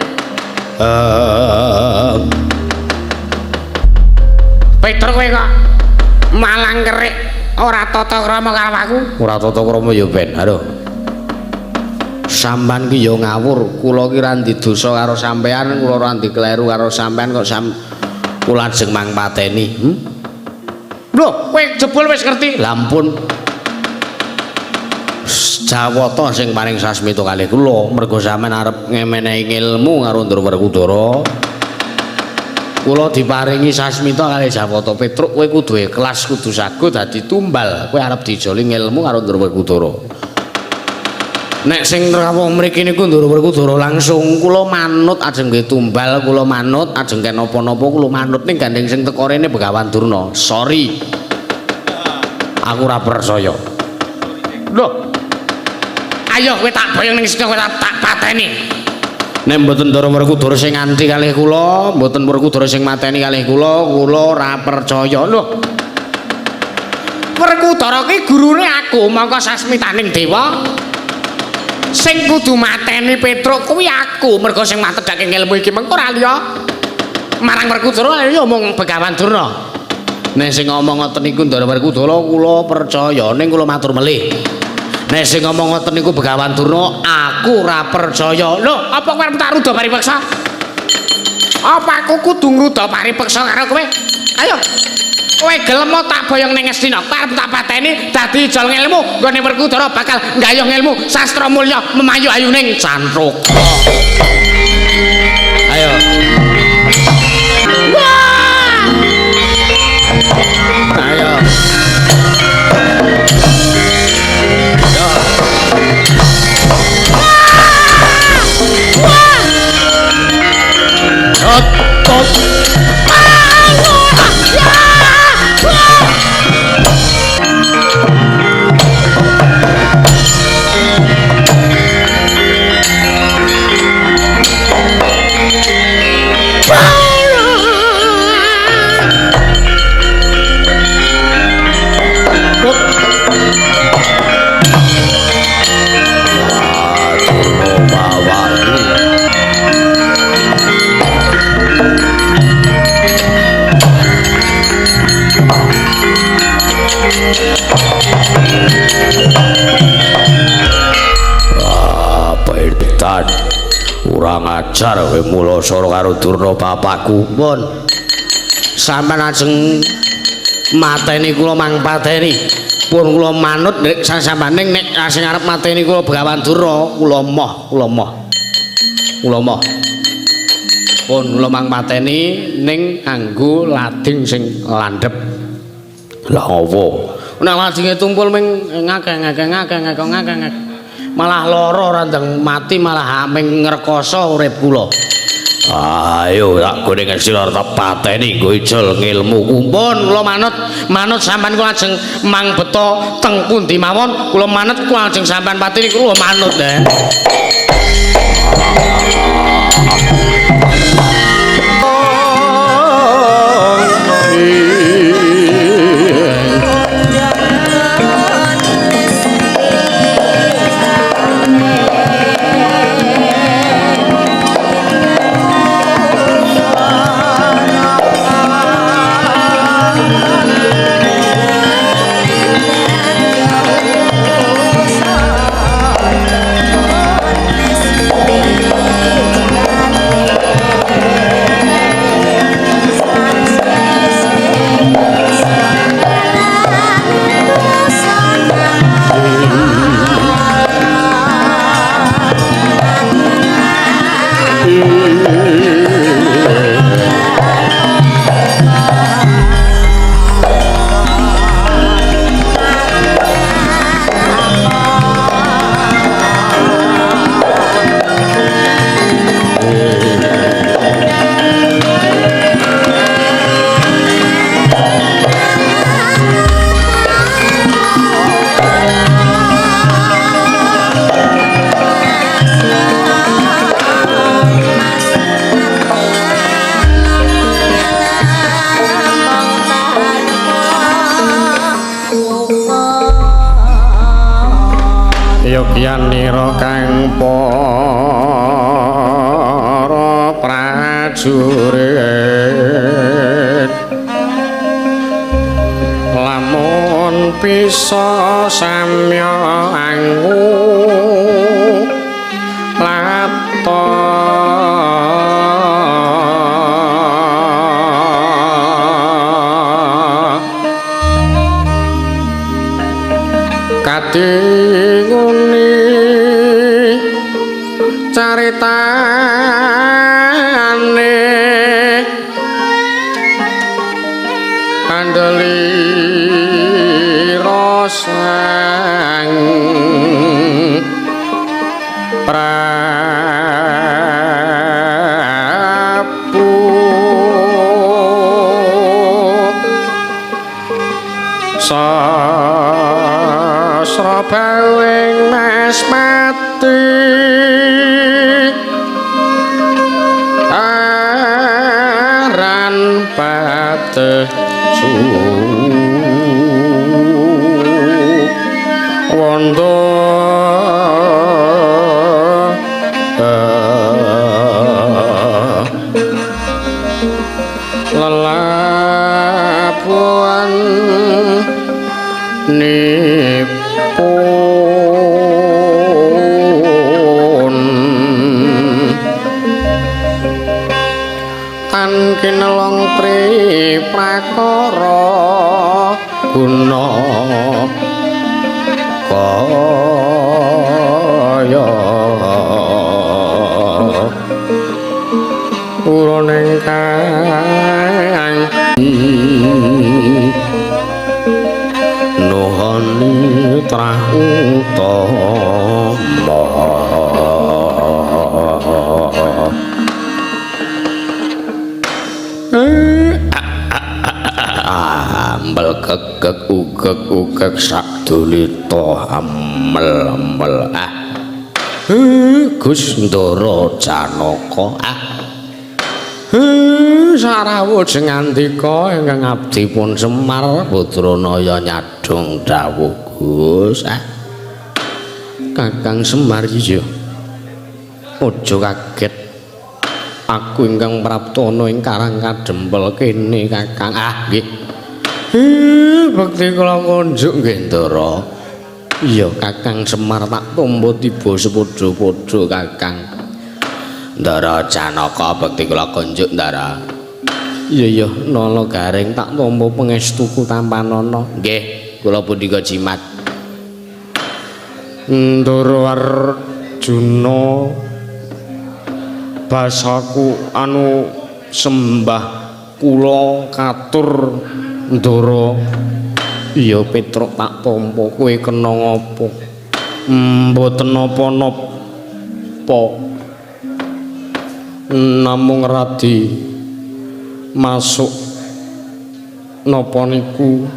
Petruk kowe kok malang kerik ora tata krama karo aku ora tata krama ya Ben aduh sampean ki ya ngawur kula ki ra dosa karo sampean kula ora kleru karo sampean kok kula ajeng mangpateni lho kowe jebul wis ngerti lha ampun Jawata sing paring sasmita kalih kula mergo sampean arep ngemenehi ilmu karo Ndara Werkudara kula diparingi sasmita kalih Jawata Petruk kowe kudu ikhlas kudu sago dadi tumbal kowe arep dijoli ilmu karo Ndara Werkudara nek sing rawuh mriki niku Ndara Werkudara langsung kula manut ajeng nggih tumbal kula manut ajeng ken napa-napa kula manut ning gandeng sing teko rene Begawan Durna sorry aku ora percaya lho ayo kowe tak boyong ning sida kowe tak pateni nek mboten Ndara Werkudara sing nganti kalih kula mboten Werkudara sing mateni kalih kula ora percaya lho Werkudara ki gurune aku mangka sasmitaning dewa sing kudu mateni Petruk kuwi aku mergo sing matedake ilmu iki mengko ora liya marang Werkudara ya omong Begawan Durna nek sing ngomong ngoten niku Ndara Werkudara kula percaya ning kula matur melih nek sing ngomong ngoten niku Begawan Durna aku ora percaya lho apa kowe tak ruda paripeksa apa aku kudu ngruda paripeksa karo kowe ayo kowe gelem tak boyong ning Ngastina arep tak pateni dadi ijol ilmu nggone Werkudara bakal nggayuh ilmu sastra mulya memayu ayuning cantruk ayo wah ayo ajar kowe mula sora karo Durna bapakku. Pun. Sampeyan ajeng mateni kula mangpateni. Pun kula manut nek sasambaning nek sing arep mateni kula Begawan Durna, kula moh. Pun kula mangpateni ning nganggo lading sing landhep. Lah apa? Nek ladinge tumpul ming ngakeh. Malah lara ora ndang mati malah aming ngrekoso urip kula. Ayo tak gone ngesira tak pateni nggo ijol ngilmu kumpun kula manut sampean kula ajeng mang beto teng pundi mawon kula manut kula ajeng sampean pateni kula manut Yogianira kang para prajurit lamun bisa samya angu lapta kadinguni caritane kandeli rosang Prabu sasra bawing mas mati aran pateh wondo lelabuhan nipun tan kinelong tri prakara guna kaya urane kang nuhani trah utama ambel gegeg ugeg sakdulita amel Gus Ndara Janaka sarawuh jeng ngandika ingkang abdi pun Semar Badranaya nyadong dawuh Gus Kakang Semar iya aja kaget aku ingkang praptana ing Karang Kadempel kene Kakang nggih bekti kula kunjuk nggih Ndara iya Kakang Semar tak tampa tiba sepadha-padha Kakang Ndara Janaka bekti kula kunjuk Ndara. Iya Nala Garing tak tampa pangestuku tampanana. Nggih, kula pundika jimat. Ndara Arjuna basaku anu sembah kula katur Ndara. Iya Petruk tak tampa kowe kena ngapa? Mboten napa-napa. Namung radi masuk napa niku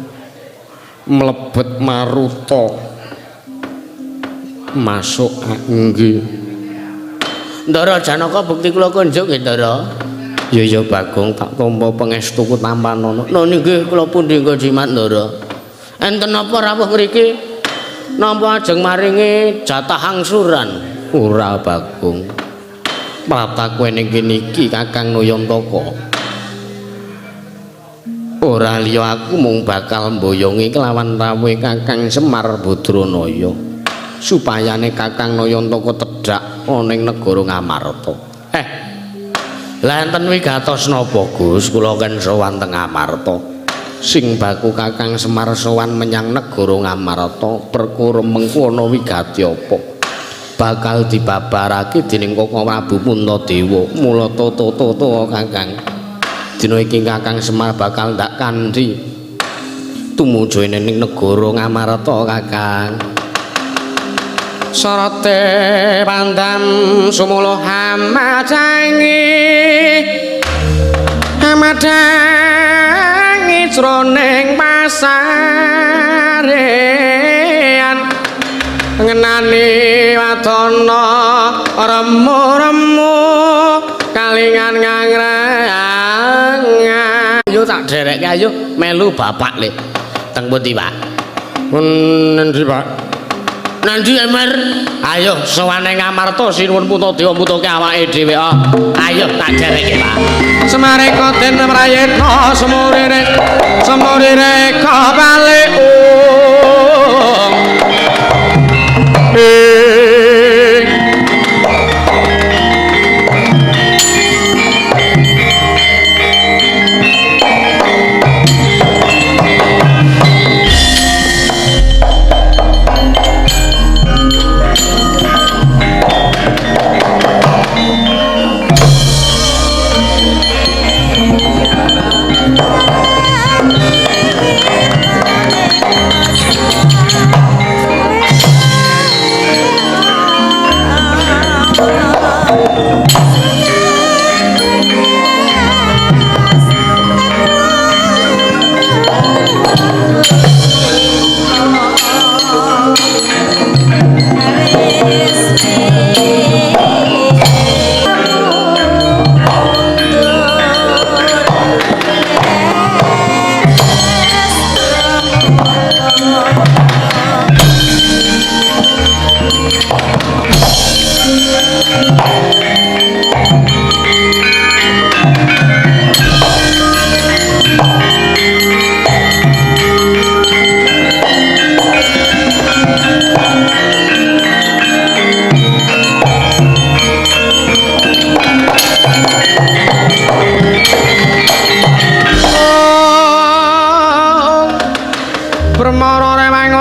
mlebet maruta. Masuk nggih. Ndara Janaka bekti kula kunjuk nggih Ndara. Ya Bagong tak tampa pangestuku tampanana. Lha nggih kula pundika jimat Ndara. Enten apa rawuh mriki? Napa ajeng maringi jatah angsuran? Ora Bagong. Prataku ning kene iki Kakang Nayantaka. Ora liya aku mung bakal mboyongi kelawan rawuhe Kakang Semar Badranaya supayane Kakang Nayantaka tedhak ana ing negara Ngamarta. Lah enten wigatos napa Gus kula kan sowan teng Ngamarta. Sing baku Kakang Semar sowan menyang negara Ngamarta perkara mengko ana wigati apa? Bakal dibabarake dening Koko Prabu Puntadewa. Mula toto Kakang. Dina iki Kakang Semar bakal ndak kanthi tumuju ning negara Ngamarta Kakang. Sarate pandam sumula hamadangi jroning pasarean ngenani wadana remu-remu kalingan ngangrangan. Ayo tak derekke ayo melu bapak le. Teng pundi Pak? Nendi Pak? Nandi Emir, ayo sowane Ngamarta sinuwun Puntadewa mutuke awake dhewe. Ayo tak dereke Pak. Semareka den prayitna semurire kabalik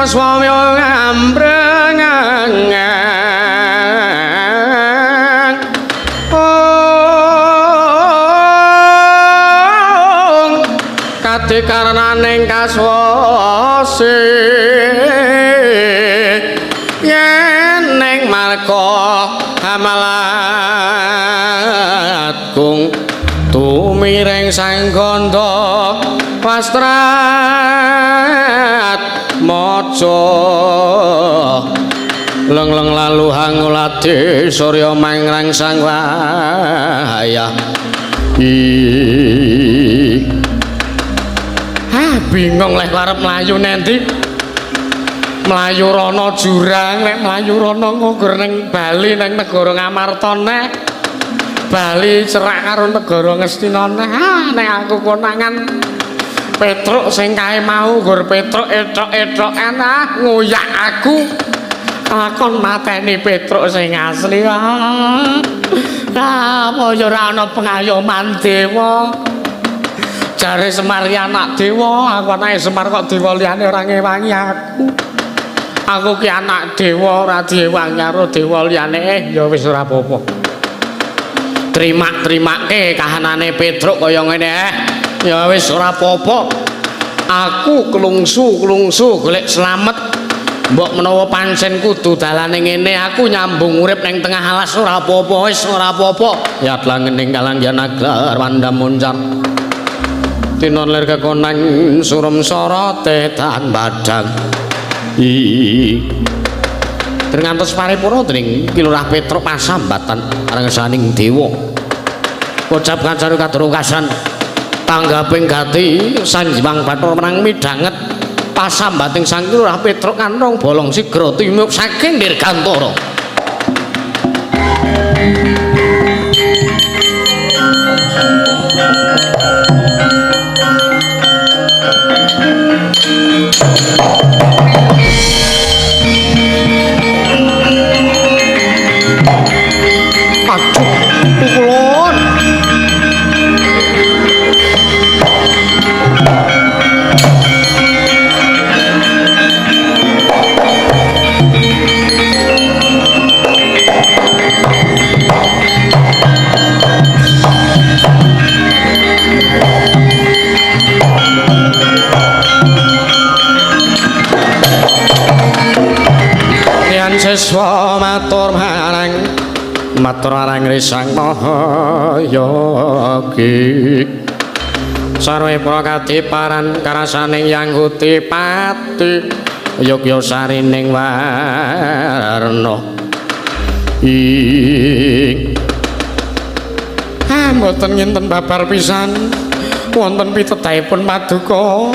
swami ngambrengeng kate karenaning kaswase yen ning marka hamalatgung tumiring sang gandha pastrat maca leng-leng lalu hangulade surya mangrang sang wayah bingung lek arep mlayu nendi mlayu rono jurang nek mlayu rono nggur ning Bali ning negara Ngamarta nek Bali cerak karo negara Ngastina nek aku konangan Petruk sing kae mau nggur Petruk etok-etokan ngoyak aku Lakon mateni Petruk sing asli. Apa ya ora ana pengayoman dewa. Jare Semar ki anak dewa, aku anake Semar kok dewa liyane ora ngewangi aku. Aku ki anak dewa ora diewangi karo dewa liyane. Ya wis ora apa-apa. Terima-terimake kahanane Petruk kaya ngene. Ya wis ora apa-apa. Aku kelungsu golek slamet. Mbok menawa pancen kudu dalane ngene aku nyambung urip ning tengah alas ora apa-apa wis ora apa-apa ya dlangening kalangyan agar wanda muncar tinon lir kekonang surum sara tetan badang ngantos paripurna dening Kilurah Petruk pasambatan rangsaning dewa ucap kacaru kadurungkasan tanggaping gati Sanjiwang Bathara menang midhanget pasambating Sang Kilurah Petruk kantong bolong sigra tumuk saking Dirgantara. Aduh, pukulun. Seswa matur marang Risang Mahayogi sarwe prakatiparan karasaning Yangguti Pati Yogya sarining warna mboten nginten babar pisan wonten pitetahipun paduka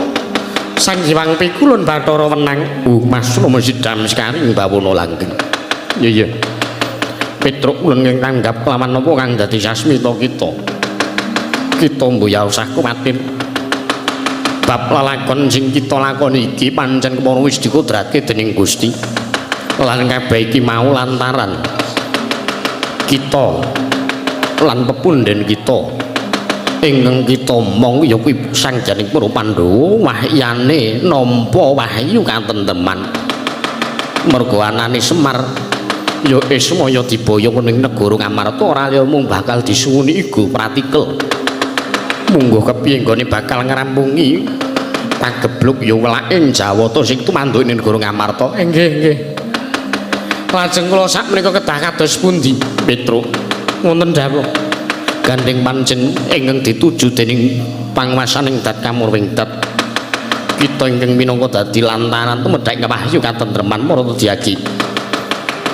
Sanjiwang Pikulun Bathara Wenang Mas Rama sidam sekaring bawana langgeng. Iya. Petruk ulun ingkang tanggap kelawan napa kang dadi sasmita kita. Kita mboya usah kuwatir. Bab lalakon sing kita lakoni iki pancen kepara wis dikudrake dening Gusti. Lan kabeh iki mau lantaran kita lan pepunden kita ingkang kita mong ya kuwi sangjaning para Pandhawa wahyane nampa wahyu katenteman merga anane Semar ya Ismaya diboyong ning negara Ngamarta ora mung bakal disuwuni iku pratikel munggo kepiye nggone bakal ngrampungi pagebluk ya welake Jawata sing tumanduk ning negara Ngamarta nggih lajeng kula sakmenika kedah kados pundi Petruk wonten dawuh gandeng pancen ingkang dituju dening panguwasaning Dat Kamurwing Dat kita ingkang minangka dadi lantaran tumedhek wahyu katentreman marata diagi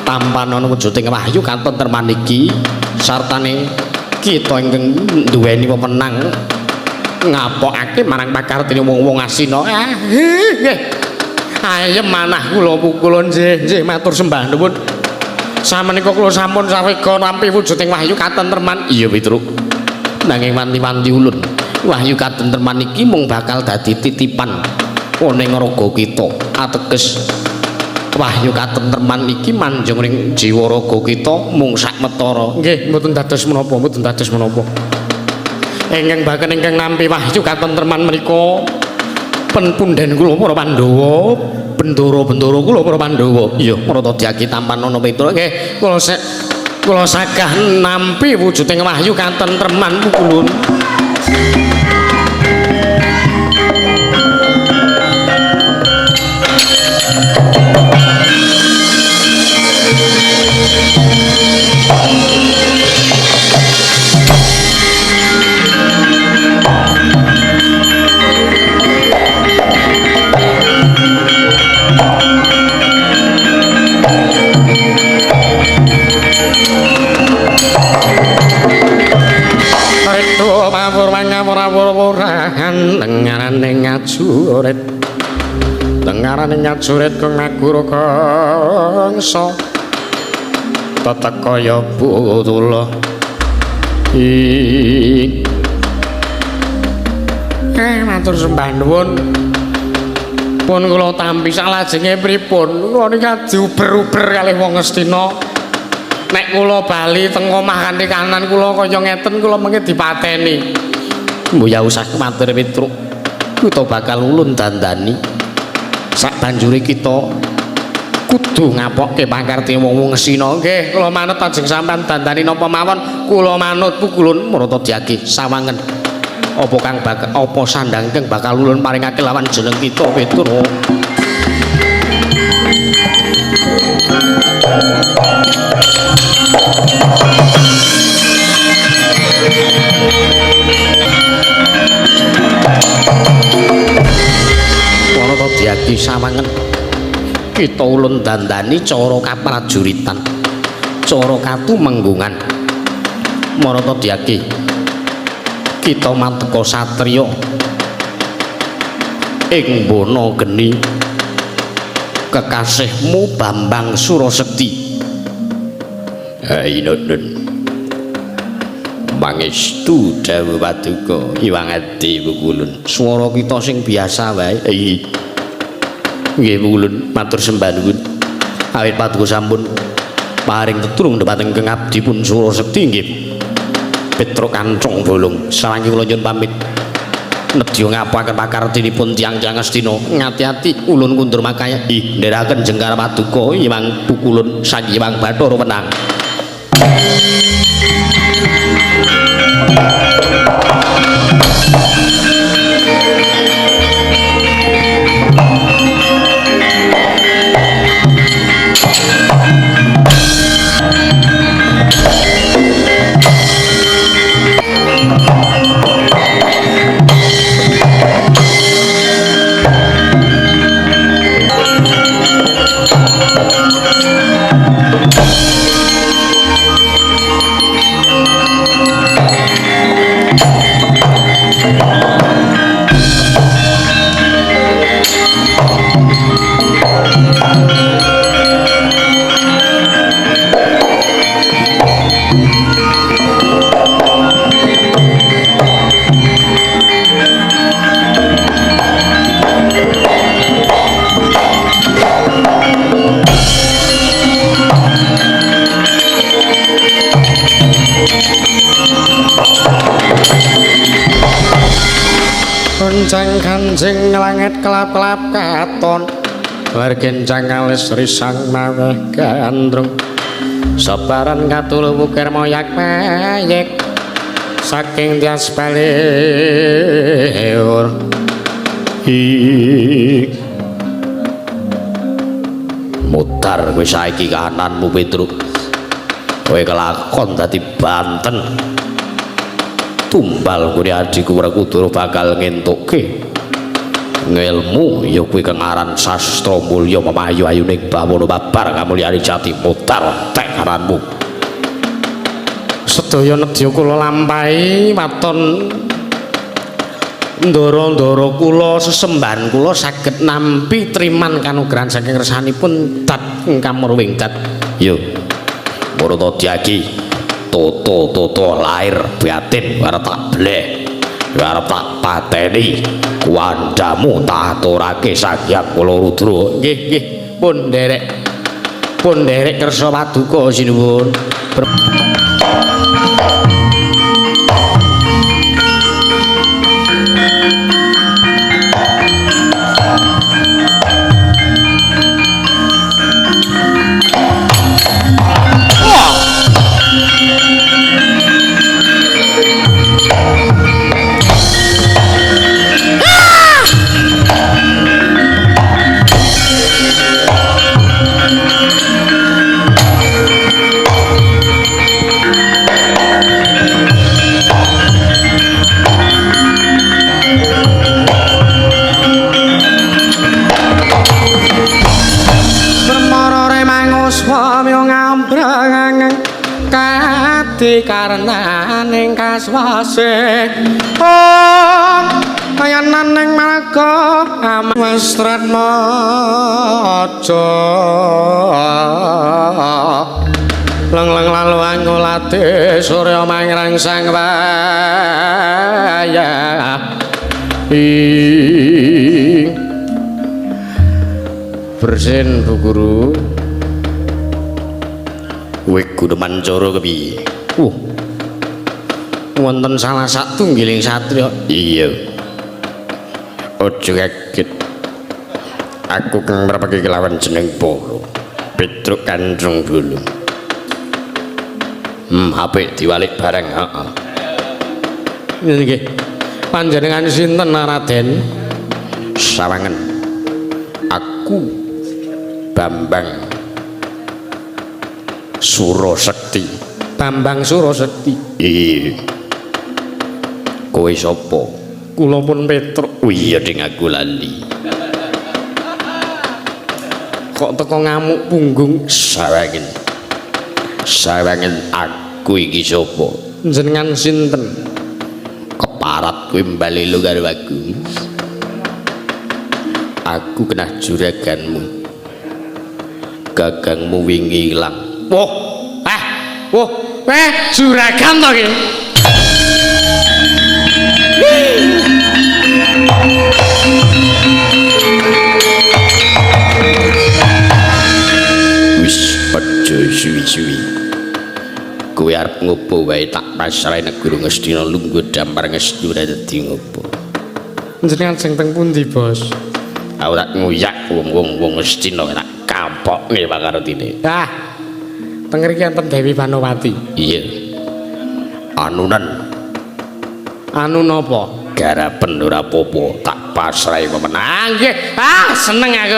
tampanana wujuding wahyu katentreman iki sartane kita ingkang duweni wewenang ngapokake marang pakartine wong-wong asina nggih ayem manah kula pukulun nggih matur sembah nuwun sameneika kula sampun sawega nampi wujuding wahyu katentreman iya Petruk nanging wanti-wanti ulun wahyu katentreman iki mung bakal dadi titipan ning raga kita ateges wahyu katentreman iki manjung ning jiwa raga kita mung sakmetara nggih mboten dados menapa ingkang baken ingkang nampi wahyu katentreman menika penpunden kula para Pandhawa bendoro-bendoro kula para Pandhawa iya marata diagi tampanana Petruk nggih kula sagah nampi wujuding wahyu katentreman pukulun dengarane ngajurit kang ngagura kangsa tatakaya butula matur sembah nuwun pun kula tampi salajenge pripun kula niki diuber-uber kalih wong Astina nek kula bali teng omah kanthi kanan kula kaya ngeten kula mengke dipateni mbuya usah matur Petruk kita bakal ulun dandani sak banjure kita kudu ngapokke pangerti wong-wong Astina nggih kula manut ajeng sampean dandani napa mawon kula manut pukulun Marata Dyaki sawangen apa kang bakal apa sandang kang bakal ulun paringake lawan jeneng kita Petruk Marata Dyaki sawangen kita ulun dandani cara kaprajuritan cara katumenggungan Marata Dyaki kita manteka satriya ing bono geni kekasihmu Bambang Surasekti Ainun mangestu dawuh paduka Hyang Adi Pukulun swara kita sing biasa wae nggih Pukulun matur sembah nuwun awit paduka sampun paring tetulung dhateng Kang Abdi pun Surasekti nggih Petruk Kancung Bolong sawangi kula nyuwun pamit nedya ngapaken pakartinipun tiyang-tiyang Astina ngati-ati ulun kundur makaya ndherekaken jengkar paduka Hyang Pukulun Hyang Bathara Wenang Rencang kancing langit kelap-kelap katon Wargencang alis risang maweh gandrung Sebaran katul wukir moyak mayek Saking tias baliur mutar kowe saiki kananmu Petruk kowe kelakon dadi Banten tumbal kuwi adikku Werkudara bakal ngentukke ngilmu ya kuwi kang aran sastra mulya memayu ayuning bawana babar kamulyane jati mutar tek aranmu sedaya nedya kula lampahi waton ndara-ndara kula sesembahan kula saged nampi triman kanugrahan saking kersanipun dat ingkang murwing dat yo Marata Dyaki toto lahir batin arep tak bleh arep tak pateni kuandamu tak aturake Sakyang Kula Rudra nggih pun nderek kersa paduka sinuwun karnaning kaswase kayanan ning marga Mastrat Maja leng-leng lalu angulate surya mangrangsang wayah bersin Bu Guru. Kowe Guneman cara kepiye? Wonten salah satunggiling satriya. Iya. Aja kaget. Aku kang mrepake kelawan jeneng Polo. Petruk Kanjeng Dulu. Apik diwalik bareng, heeh. Nggih. Panjenengan sinten Raden? Sawangen. Aku Bambang Surasekti. Bambang Surasekti. Iya. Kowe sapa? Kula pun Petruk. Oh iya ding aku lali. Kok teko ngamuk punggung? Sawangen. Sawangen aku iki sapa? Jenengan sinten? Keparat kowe mbalelo karo aku. Aku kena juraganmu. Gagangmu wingi ilang. Juragan to iki. Wis aja suwi-suwi. Kowe arep ngopo wae tak pasrahe negara Ngastina lungguh dampar Ngastina dadi ngopo. Jenengan sing teng pundi, Bos? Aku tak nguyak wong-wong Ngastina tak kapokne pangartine. Teng mriki enten Dewi Banowati. Iya. Anunan. Anu napa? Garapen ora apa-apa, tak pasrahe pemenang. Nggih. Seneng aku,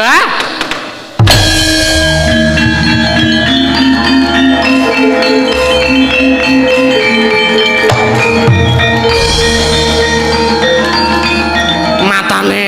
Matane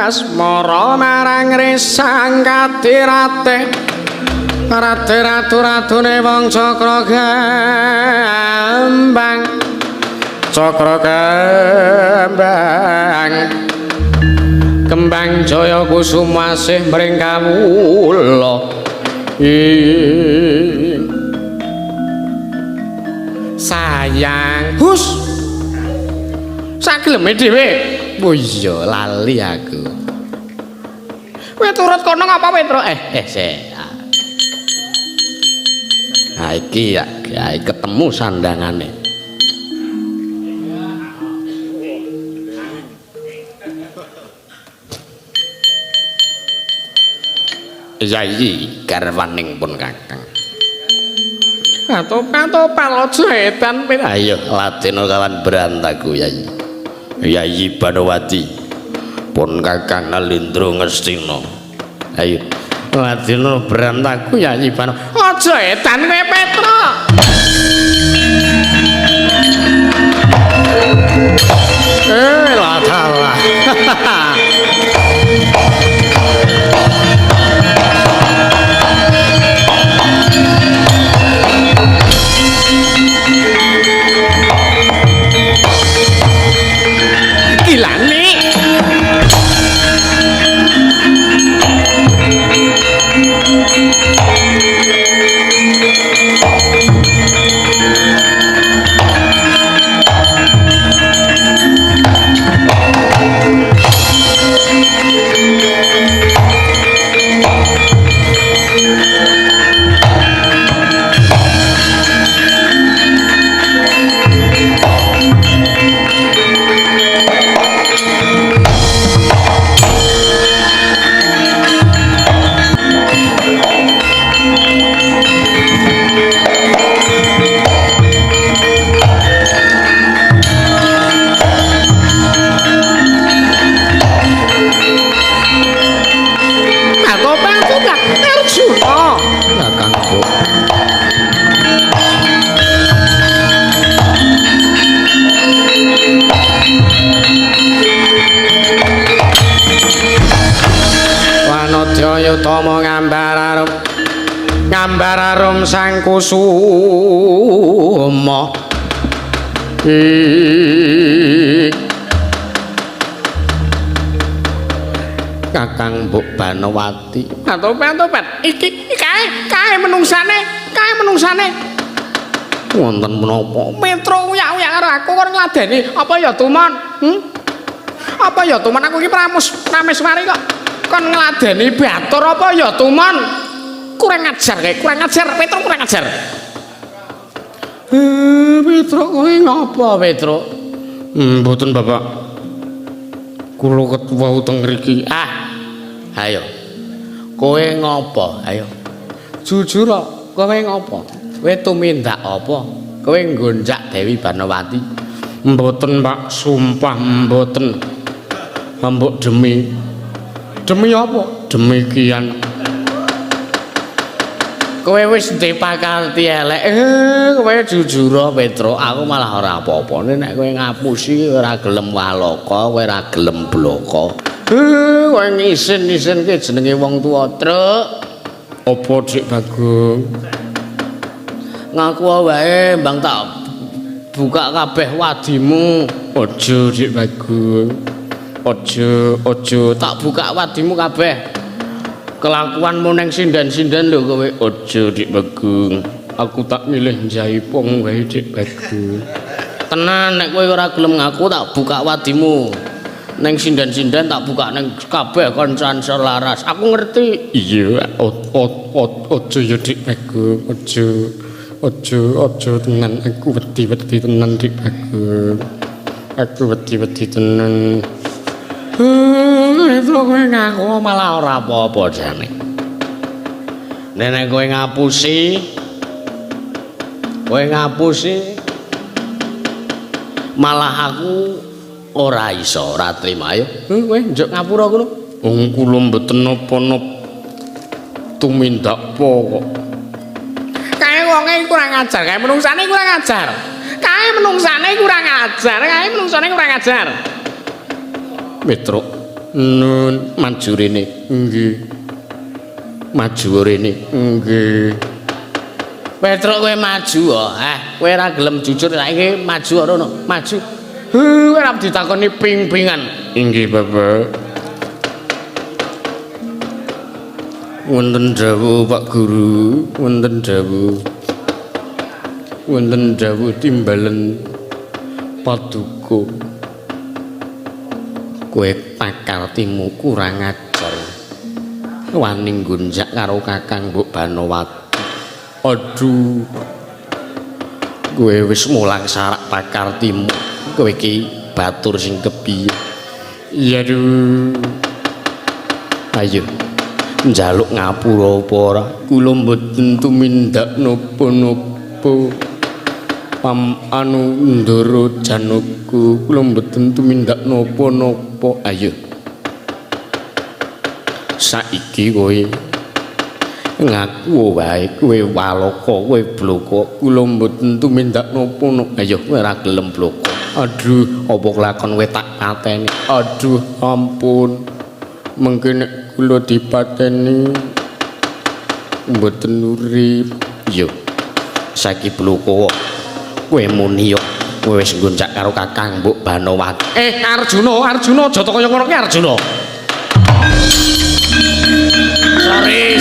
asmara marang risang katirate rate ratu-ratune wong Cakra Gambang Kembang Jaya Kusuma asih mring kawula sayang hus sakleme dhewe. Oh iya lali aku. Kowe turut kono ngapa Petro? Iki ya ketemu sandangane. Yayi garwaning pun Kakang. Topan aja edan pin. Ayo latena kawan berantaku Yayi. Yayi Banowati pun Kakang Nalindra Ngastina. Ayo latena berantaku Yayi Banowati. Aja edan kowe Petro. Latala. Arum sang kusuma Kakang Mbok Banowati. Atopat. Iki kae menungsane. Wonten menapa? Metro uyak-uyak karo aku kon ngladeni. Apa ya Tumon? Apa ya Tumon aku iki prameswari kok. Kon ngladeni batur apa ya Tumon? Kurang ajar Petro kurang ajar. Petro kowe ngapa Petro? Mboten Bapak. Kula ketuwa teng mriki. Ayo. Kowe ngopo? Ayo. Jujur kok, kowe ngopo? Kowe tumindak apa? Kowe nggonjak Dewi Banowati? Mboten Pak, sumpah mboten. Mbok demi apa? Demikian. Kowe wis duwe pakarti elek. Kowe jujur Petro, aku malah ora apa-apane nek kowe ngapusi ora gelem waloka, kowe ora gelem bloko. Kowe ngisin-isin ki jenenge wong tuwa, Truk. Apa Dik Bagong? Ngaku wae mbang tak buka kabeh wadimu. Aja Dik Bagong. Aja Tak buka wadimu kabeh. Kelakuanmu neng sinden-sinden lho kowe. Aja Dik Bagong. Aku tak milih jaipong wae Dik Bagong. Tenan nek kowe ora gelem ngaku tak buka wadimu. Neng sinden-sinden tak buka neng kabeh kancan selaras. Aku ngerti. Iya, aja ya Dik Bagong. Aja tenan aku wedi-wedi tenan Dik Bagong. Aku wedi-wedi tenan. Itu kowe ngaku malah ora apa-apa jane. Nek kowe ngapusi malah aku ora iso ora trima. Ayo kowe njuk ngapura kono. Wong kula mboten napa-napa tumindak apa kok. Kae wonge kurang ajar, kae menungsane kurang ajar. Petro nun maju rene. Nggih. Maju rene. Nggih. Petro kowe maju kok. Kowe ora gelem jujur saiki maju rono, maju. Kowe ora ditakoni ping-pingan. Inggih, Bapak. Wonten dawuh Pak Guru, wonten dawuh timbalen paduka. Kowe pakartimu kurang ajar. Wani nggonjak karo Kakang Mbok Banowati. Aduh. Kowe wis mulang sarak pakartimu. Kowe iki batur sing kepiye? Iya duh. Ayo. Njaluk ngapura apa ora? Kula mboten tumindak napa-napa. Ndara Janaka kula mboten tumindak napa-napa. Ayo. Saiki kowe ngaku wae kowe waloka, kowe bloko. Kula mboten tumindak napa-napa. Ayo kowe ora gelem bloko. Aduh, Apa kelakon kowe tak pateni? aduh ampun. Mengke nek kula dipateni mboten urip. Yo. Saiki bloko. Kowe muni yo. Kowe wis nggonjak karo Kakang Mbok Banowati. Arjuna aja kaya ngono ki Arjuna. Sorry.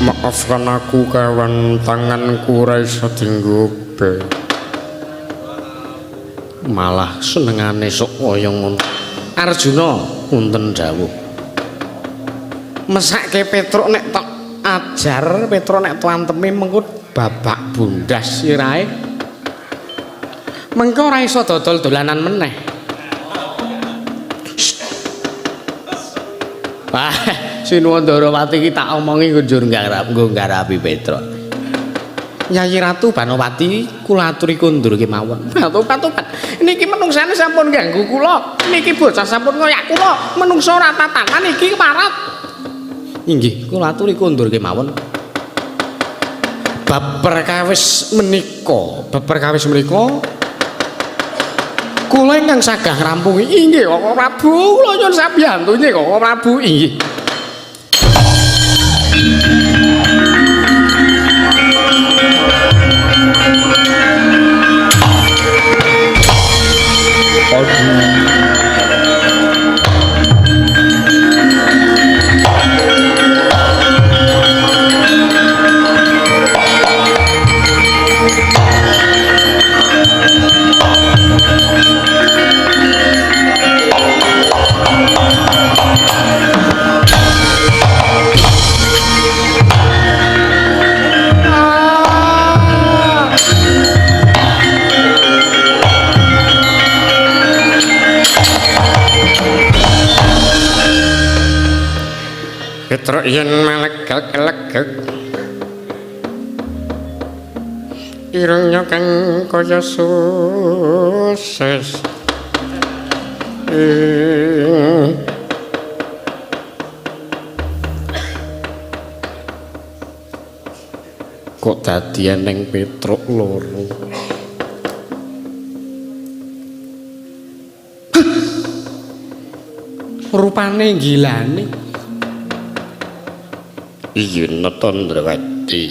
Maafkan aku kawan, tanganku ora iso dienggo be. Malah senengane sok kaya ngono. Arjuna wonten dawuh. Mesake Petruk nek tok ajar, Petruk nek tuanteme mengko babak bundas sirahe. Mengko ora iso dodol dolanan meneh. Sinuwandarawati iki tak omongi njur nggarapi Petruk. Nyai Ratu Banowati kula aturi kondur kemawon. Patupat. Niki menungsane sampun ganggu kula. Niki bocah sampun ngoyak kula. Menungsa ora tatanan iki keparat. Inggih, kula aturi kondur kemawon. Bab perkawis menika kula ingkang sagah ngrampungi inggih Kakang Prabu kula nyuwun sabiyantunipun Kakang Prabu inggih. Petruk yen melegek-legek irungnya kang kaya sosis kok dadi eneng Petruk loro. Rupane gilane iya Natandrawati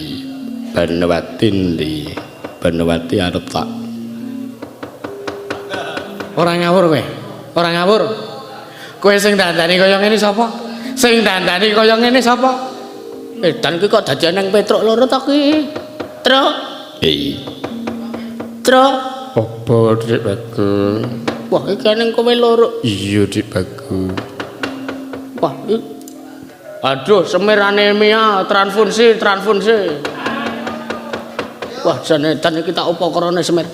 Banawati ndi Banawati arep tak ora ngawur kowe sing dandani kaya ngene sapa edan ki kok dadi nang Petruk loro to ki Truk Truk apa Dik Bagus wah iki nang kowe loro iya Dik Bagus wah aduh, semir anemia, transfusi. Wah, jane edan iki tak upakarane semir.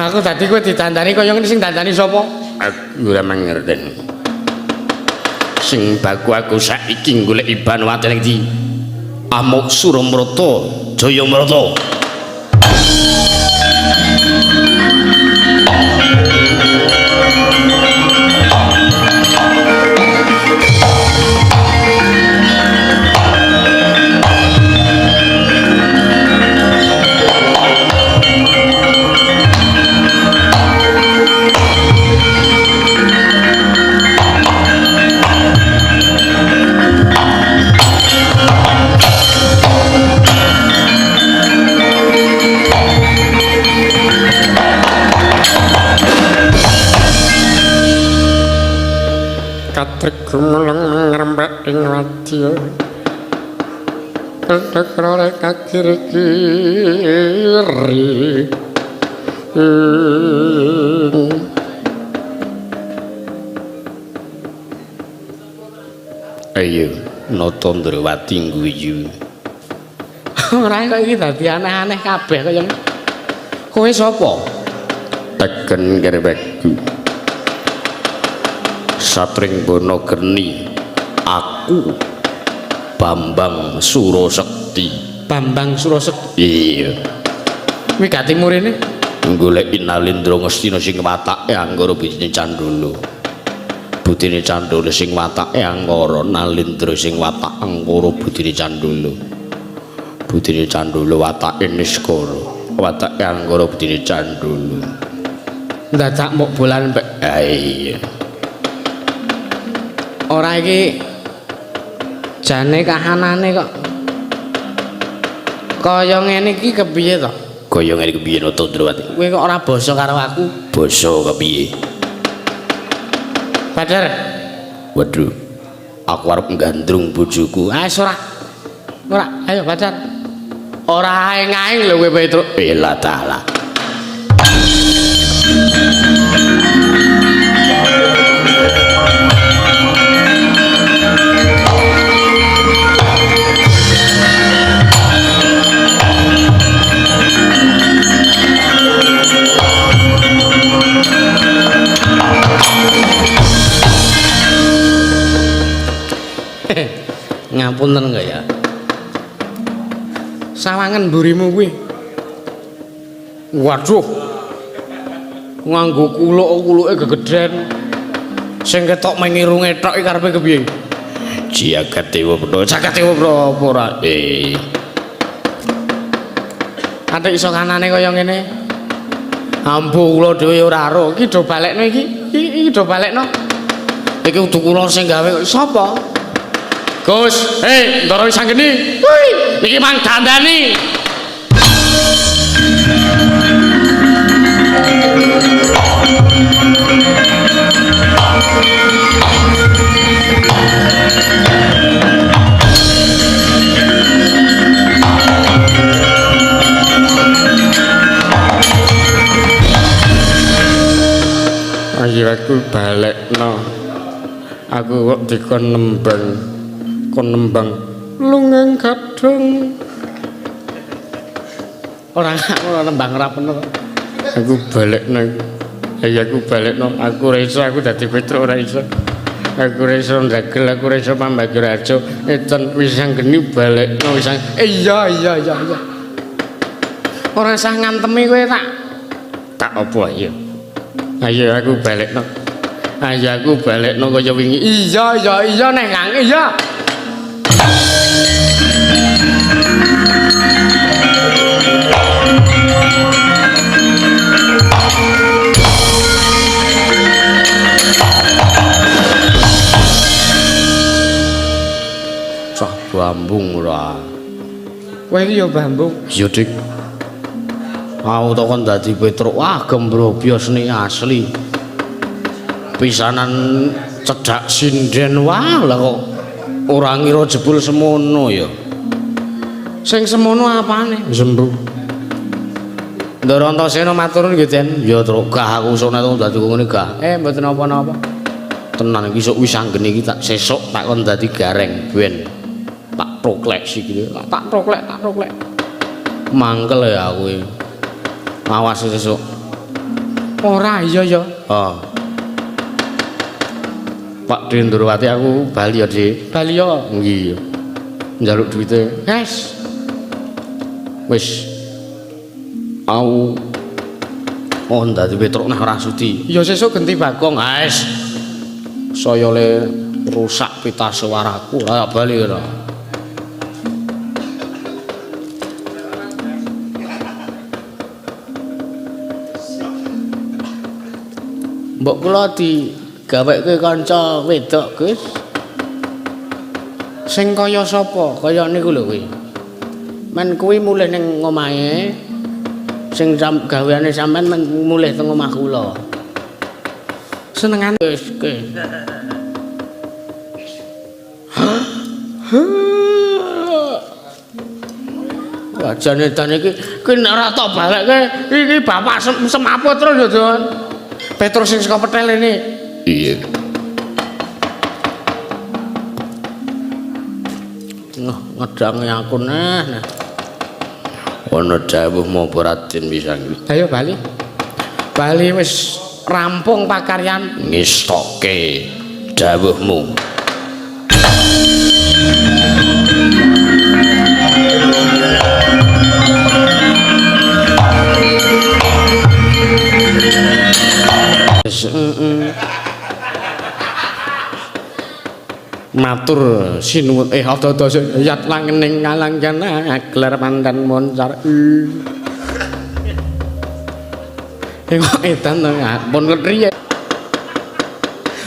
Aku tadi kowe ditandani kaya ngene sing dandani sapa? Aku ora mangerten. Sing baku aku saiki golek Iban Wati ning ndi? Amuk Suramrata, Jayamrata. Gumulung ngrembak ing wadya ketekrole kakir-kiri ayo Natandrawati guyu ora kok iki dadi aneh-aneh kabeh kaya kowe sapa Tegen Gerbeku Satring Bono Geni aku Bambang Surasekti iya kuwi gati murine golek Inalindra Ngastina sing watake Anggara butine Candala sing watake Anggara Nalindra sing watak Anggara butine Candala watake Niskara watake Anggara butine Candala ndadak mok bolan mbek iya ora iki jane kahanane kok kaya ngene iki kepiye to kaya ngene kepiye Natandrawati kowe kok ora basa karo aku basa kepiye Badar waduh aku arep gandrung bojoku ora ayo Badar ora aeng-aeng lho kowe Petruk bela taala ngapunten enggak ya sawangan mburimu kuwi waduh nganggo kuluk-kuluke gegeden sing ketok mengirunge tok iki karepe kepiye Jagat Dewa Bathara. Jagat Dewa Bathara. Atik iso kanane kaya ngene. Ambu kula dhewe ora ro. Iki do balekno iki. Iki do balekno. Iki kudu kula sing gawe. Sapa? Gus, Ndara Wisanggeni. Wih, iki mang dandani. Ayo aku balekno. Aku kok dikon nembang lungeng gadung. Ora nembang ra bener. Aku balekno. Ayo aku balekno. Aku ora iso aku dadi Petruk ora iso. Aku ora iso ndagel, aku ora iso pambagi raja. Edan Wisanggeni balekno Wisang. Iya. Ora usah ngantemi kowe tak apa ya. Ayo aku balekno. Ayo aku balekno kaya wingi. Iya neng Kang. Iya. Cah bambung ora. Kowe iki ya bambung. Iya, Dik. Aku to kon dadi Petruk. Wah, gembrobyos nih asli. Pisanan cedak sinden. Wah, lah kok ora ngira jebul semono ya. Sing semono apane? Sembuh. Ndara Antasena matur nggih, Den. Ya, Truk, gah aku sone to dadi ngene gah. Mboten napa-napa. Tenan iki sok Wisanggeni iki tak sesuk tak kon dadi gareng ben. Tak proklek iki. Tak proklek. Mangkel ya aku. Awas sesuk. Ora iya ya. Pak Dendrawati aku bali ya, Dik. Bali ya. Nggih. Njaluk duwite. Yes. Wis. Aku dadi Petruk nah ora sudi. Ya sesuk genti Bagong. Guys. Saya le rusak pita suaraku. Ora bali ora. Mbok kula digaweke kanca wedok, Gus. Sing kaya sapa? Kaya niku lho kuwi. Men kuwi mulih ning omahe. Sing gaweane sampean men mulih teng omah kula. Senengane Wis ke. Wajane dan iki nek ora tok balekke iki bapak semaput terus ya, Don. Petrus sing saka petel ini. Iya. Ngedange aku nah. Ana dawuh mapa Raden Wisanggeni. Ayo bali. Bali wis rampung pakaryan. Ngestoke dawuhmu. Matur sinuwun ada yat langening ngalangjana gelar mandan moncar. Kok edan to pun ketriye.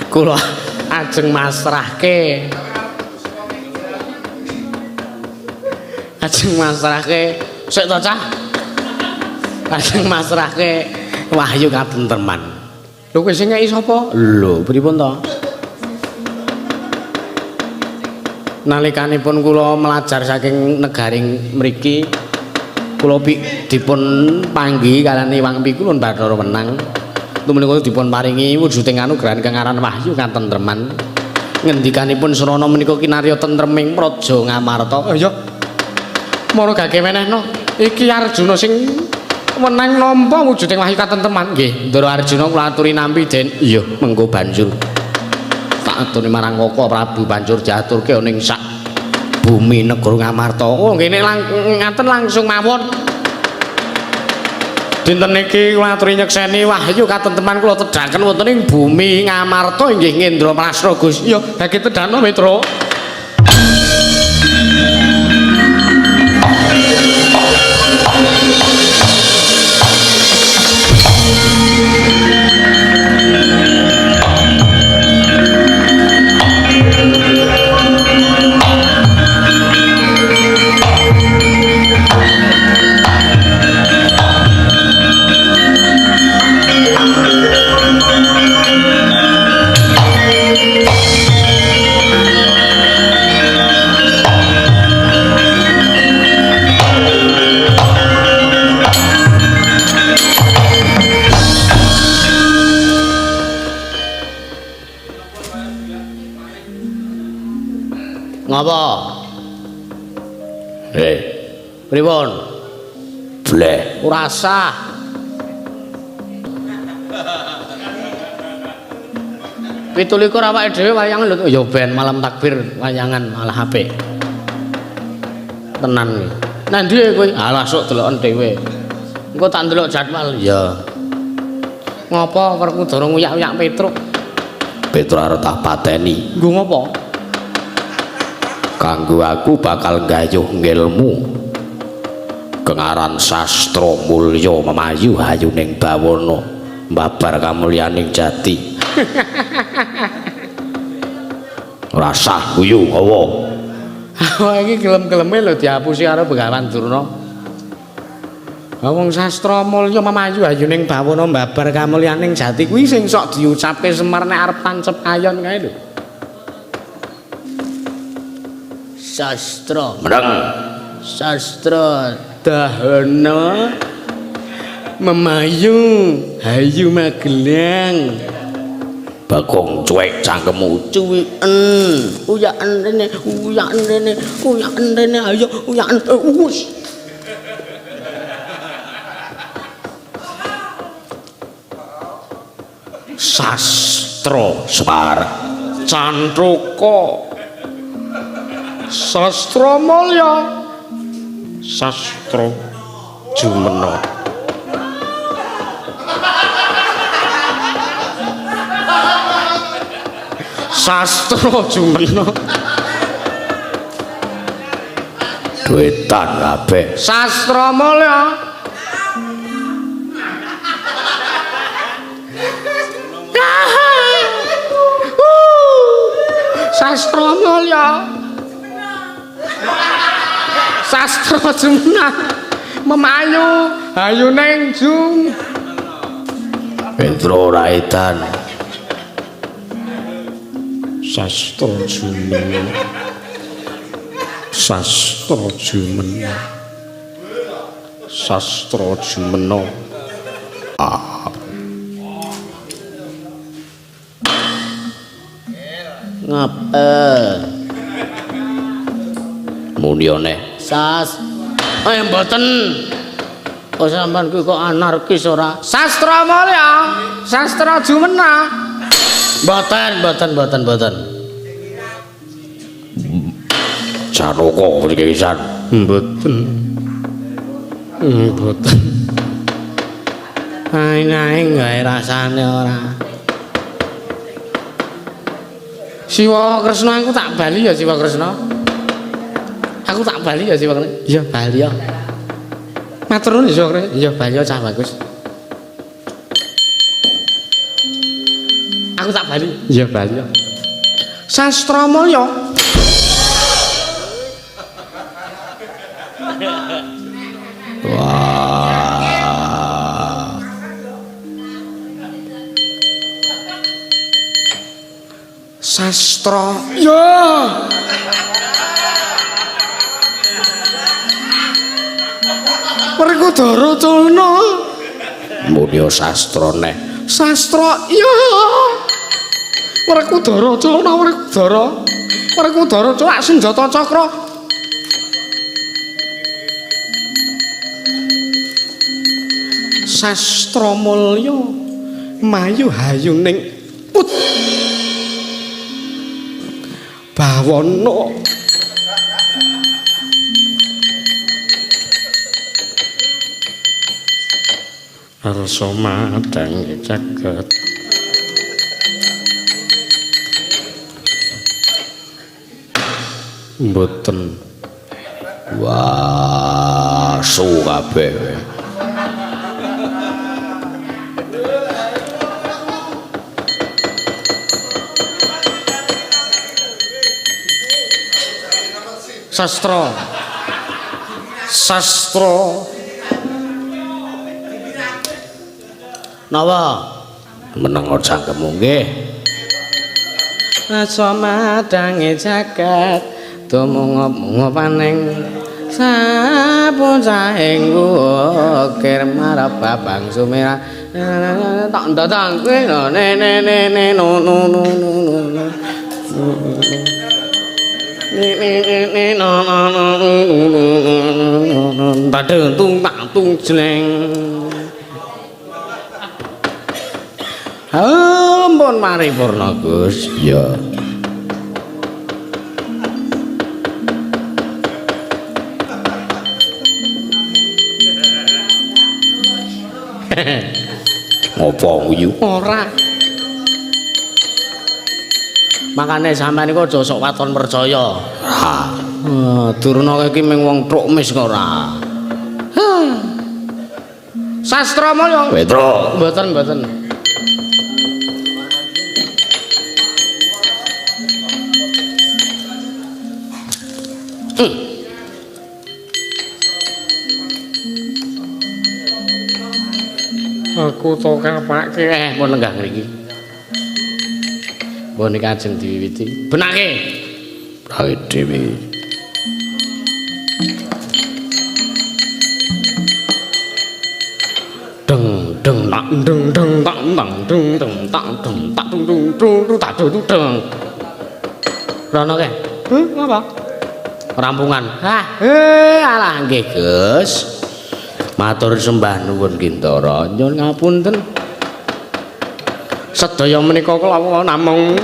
Kula ajeng masrahke. Ajeng masrahke sik to Cah. Ajeng masrahke wahyu katentreman. Lho kowe sing ngeki sapa? Lho, pripun to? Nalikanipun kula melajar saking negaring mriki kula dipun panggihi kaliyan Iwang Pikulun Bathara Wenang tumenika dipun paringi wujuding anugrahan kang aran wahyu katentreman ngendikanipun Surana menika kinarya tentreming praja Ngamarta. Ya mara gage menehno iki Arjuna sing wenang nampa wujuding wahyu katentreman. Nggih Ndara Arjuna kula aturi nampi Den. Iya mengko banjur atune marang Kaka Prabu banjur diaturke ning sak bumi negara Ngamarta. Oh ngene ngaten langsung mawon. Dinten niki kula aturi nyekseni wahyu katentreman kula tedhaken wonten ing bumi Ngamarta inggih Ngendra Prasna Gus. Iya bagi tedhano Mitra. Napa? Pripun? Bleh, ora sah. Pitulikur awake dhewe wayangan lho ya ben malam takbir wayangan malah apik. Tenan iki. Nah ndi kowe? Alah sok deloken dhewe. Engko tak ndelok jadwal. Ya. Ngopo werku durung uyak-uyak Petruk? Petruk arep tak pateni. Nggo ngopo? Kanggo aku bakal nggayuh ngilmu. Kengaran sastra mulya memayu hayuning bawana mbabar kamulyaning jati. Ora sah guyu apa? Awak iki gelem-geleme lho diapusi karo Begawan Durna. Wong sastra mulya memayu hayuning bawana mbabar kamulyaning jati kuwi sing sok diucapke Semar nek arep tancep ayon kae lho. Sastra meneng sastra dahana memayu hayu magelang Bagong cuek cangkemmu cuwiken uyaken rene ayo uyaken us sastra Semar Cantruka sastra mulya sastra Jumena sastra Jumena duetan kabeh sastra mulya sastra mulya sastra Jumena memayu hayuning jum Petro Raitan sastra Jumena sastra Jumena sastra Jumena ngapa munione sas mboten kok sampean kuwi kok anarkis ora sastra mulya sastra Jumena mboten Cantruka mriki pisan mboten aing gawe rasane ora Siwa Kresna aku tak bali ya Siwa Kresna aku tak bali ya Siwa Kresna iya bali ya matur nuwun Siwa Kresna iya bali ya cah bagus aku tak bali iya bali ya sastra mulya wah sastra ya Werkudara Culna mulya sastra neh sastra ya Werkudara Culna Werkudara Culak Senjata Cakra sastra mulya mayu hayuning put bawana arsa madang jagat mboten wah su kabeh sastra napa meneng cangkemmu nggih asa madange jagat tumungop paning sapuncahing ukir marap babang sumira tak datang kowe ne no Badhe tung tak tung jleng. Ampun maripurna Gus. Ya. Apa nguyu? Ora. Makane sampean iku aja sok waton percaya. Ha. Durna iki mung wong trukmis kok ora. Sastra mulya. Petro. Mboten. Aku to kapake pun lenggah mriki. Mbon iki ajeng diwiwiti. Benake. Rawe dhewe. Deng tak deng tak tang deng tak deng tak dung tak deng. Rono ke? Apa? Rampungan. Alah nggih Gus. Matur sembah nuwun Kintara. Nyuwun ngapunten. Sedaya menika kula namung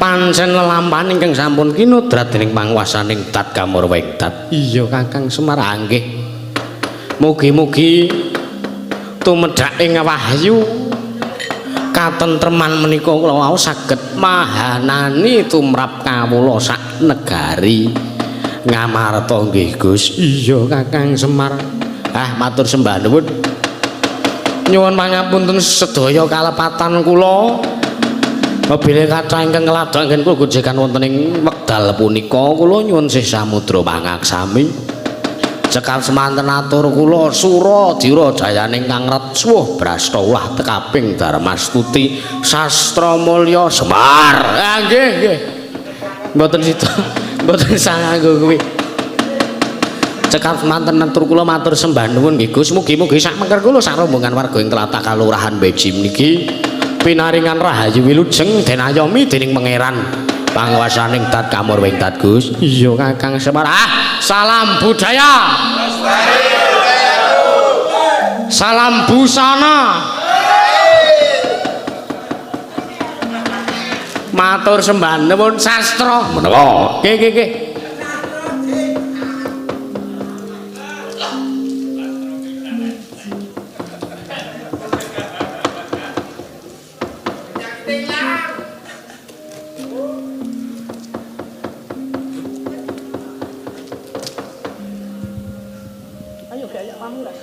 pancen lelampahan ingkang sampun kinudrat dening panguwasaning Tat Kamur Wengtat. Iya Kakang Semar nggih. Mugi-mugi tumedhak ing wahyu katentreman menika kula wau saged mahanani tumrap kawula sak negari ngamarta nggih Gus. Iya Kakang Semar. Matur sembah nuwun. Nyuwun pangapunten sedaya kalepatan kula. Bilih kathah ingkang ngladhaken kula gojekan wonten ing wekdal punika kula nyuwun sih samudra pangaksami. Cekal semanten atur kula Suradira jayaning Kang Retsuh brasta ulah tekaping Darmastuti Sastra Mulya Semar. Nggih. Mboten sida. Mboten sanganggo kuwi. Cekal semanten atur kula matur sembah nuwun nggih Gus. Mugi-mugi sak mengker kula sak rombongan warga ing tlatah Kalurahan Beji niki pinaringan rahayu wilujeng den ayomi dening pangeran panguwasaning Tat Kamur Wengtat Gus. Iya Kakang Semar. Salam budaya. Salam busana. Matur sembah nuwun sastra. Menawa. Nggih. Ayo gaya kamu lah.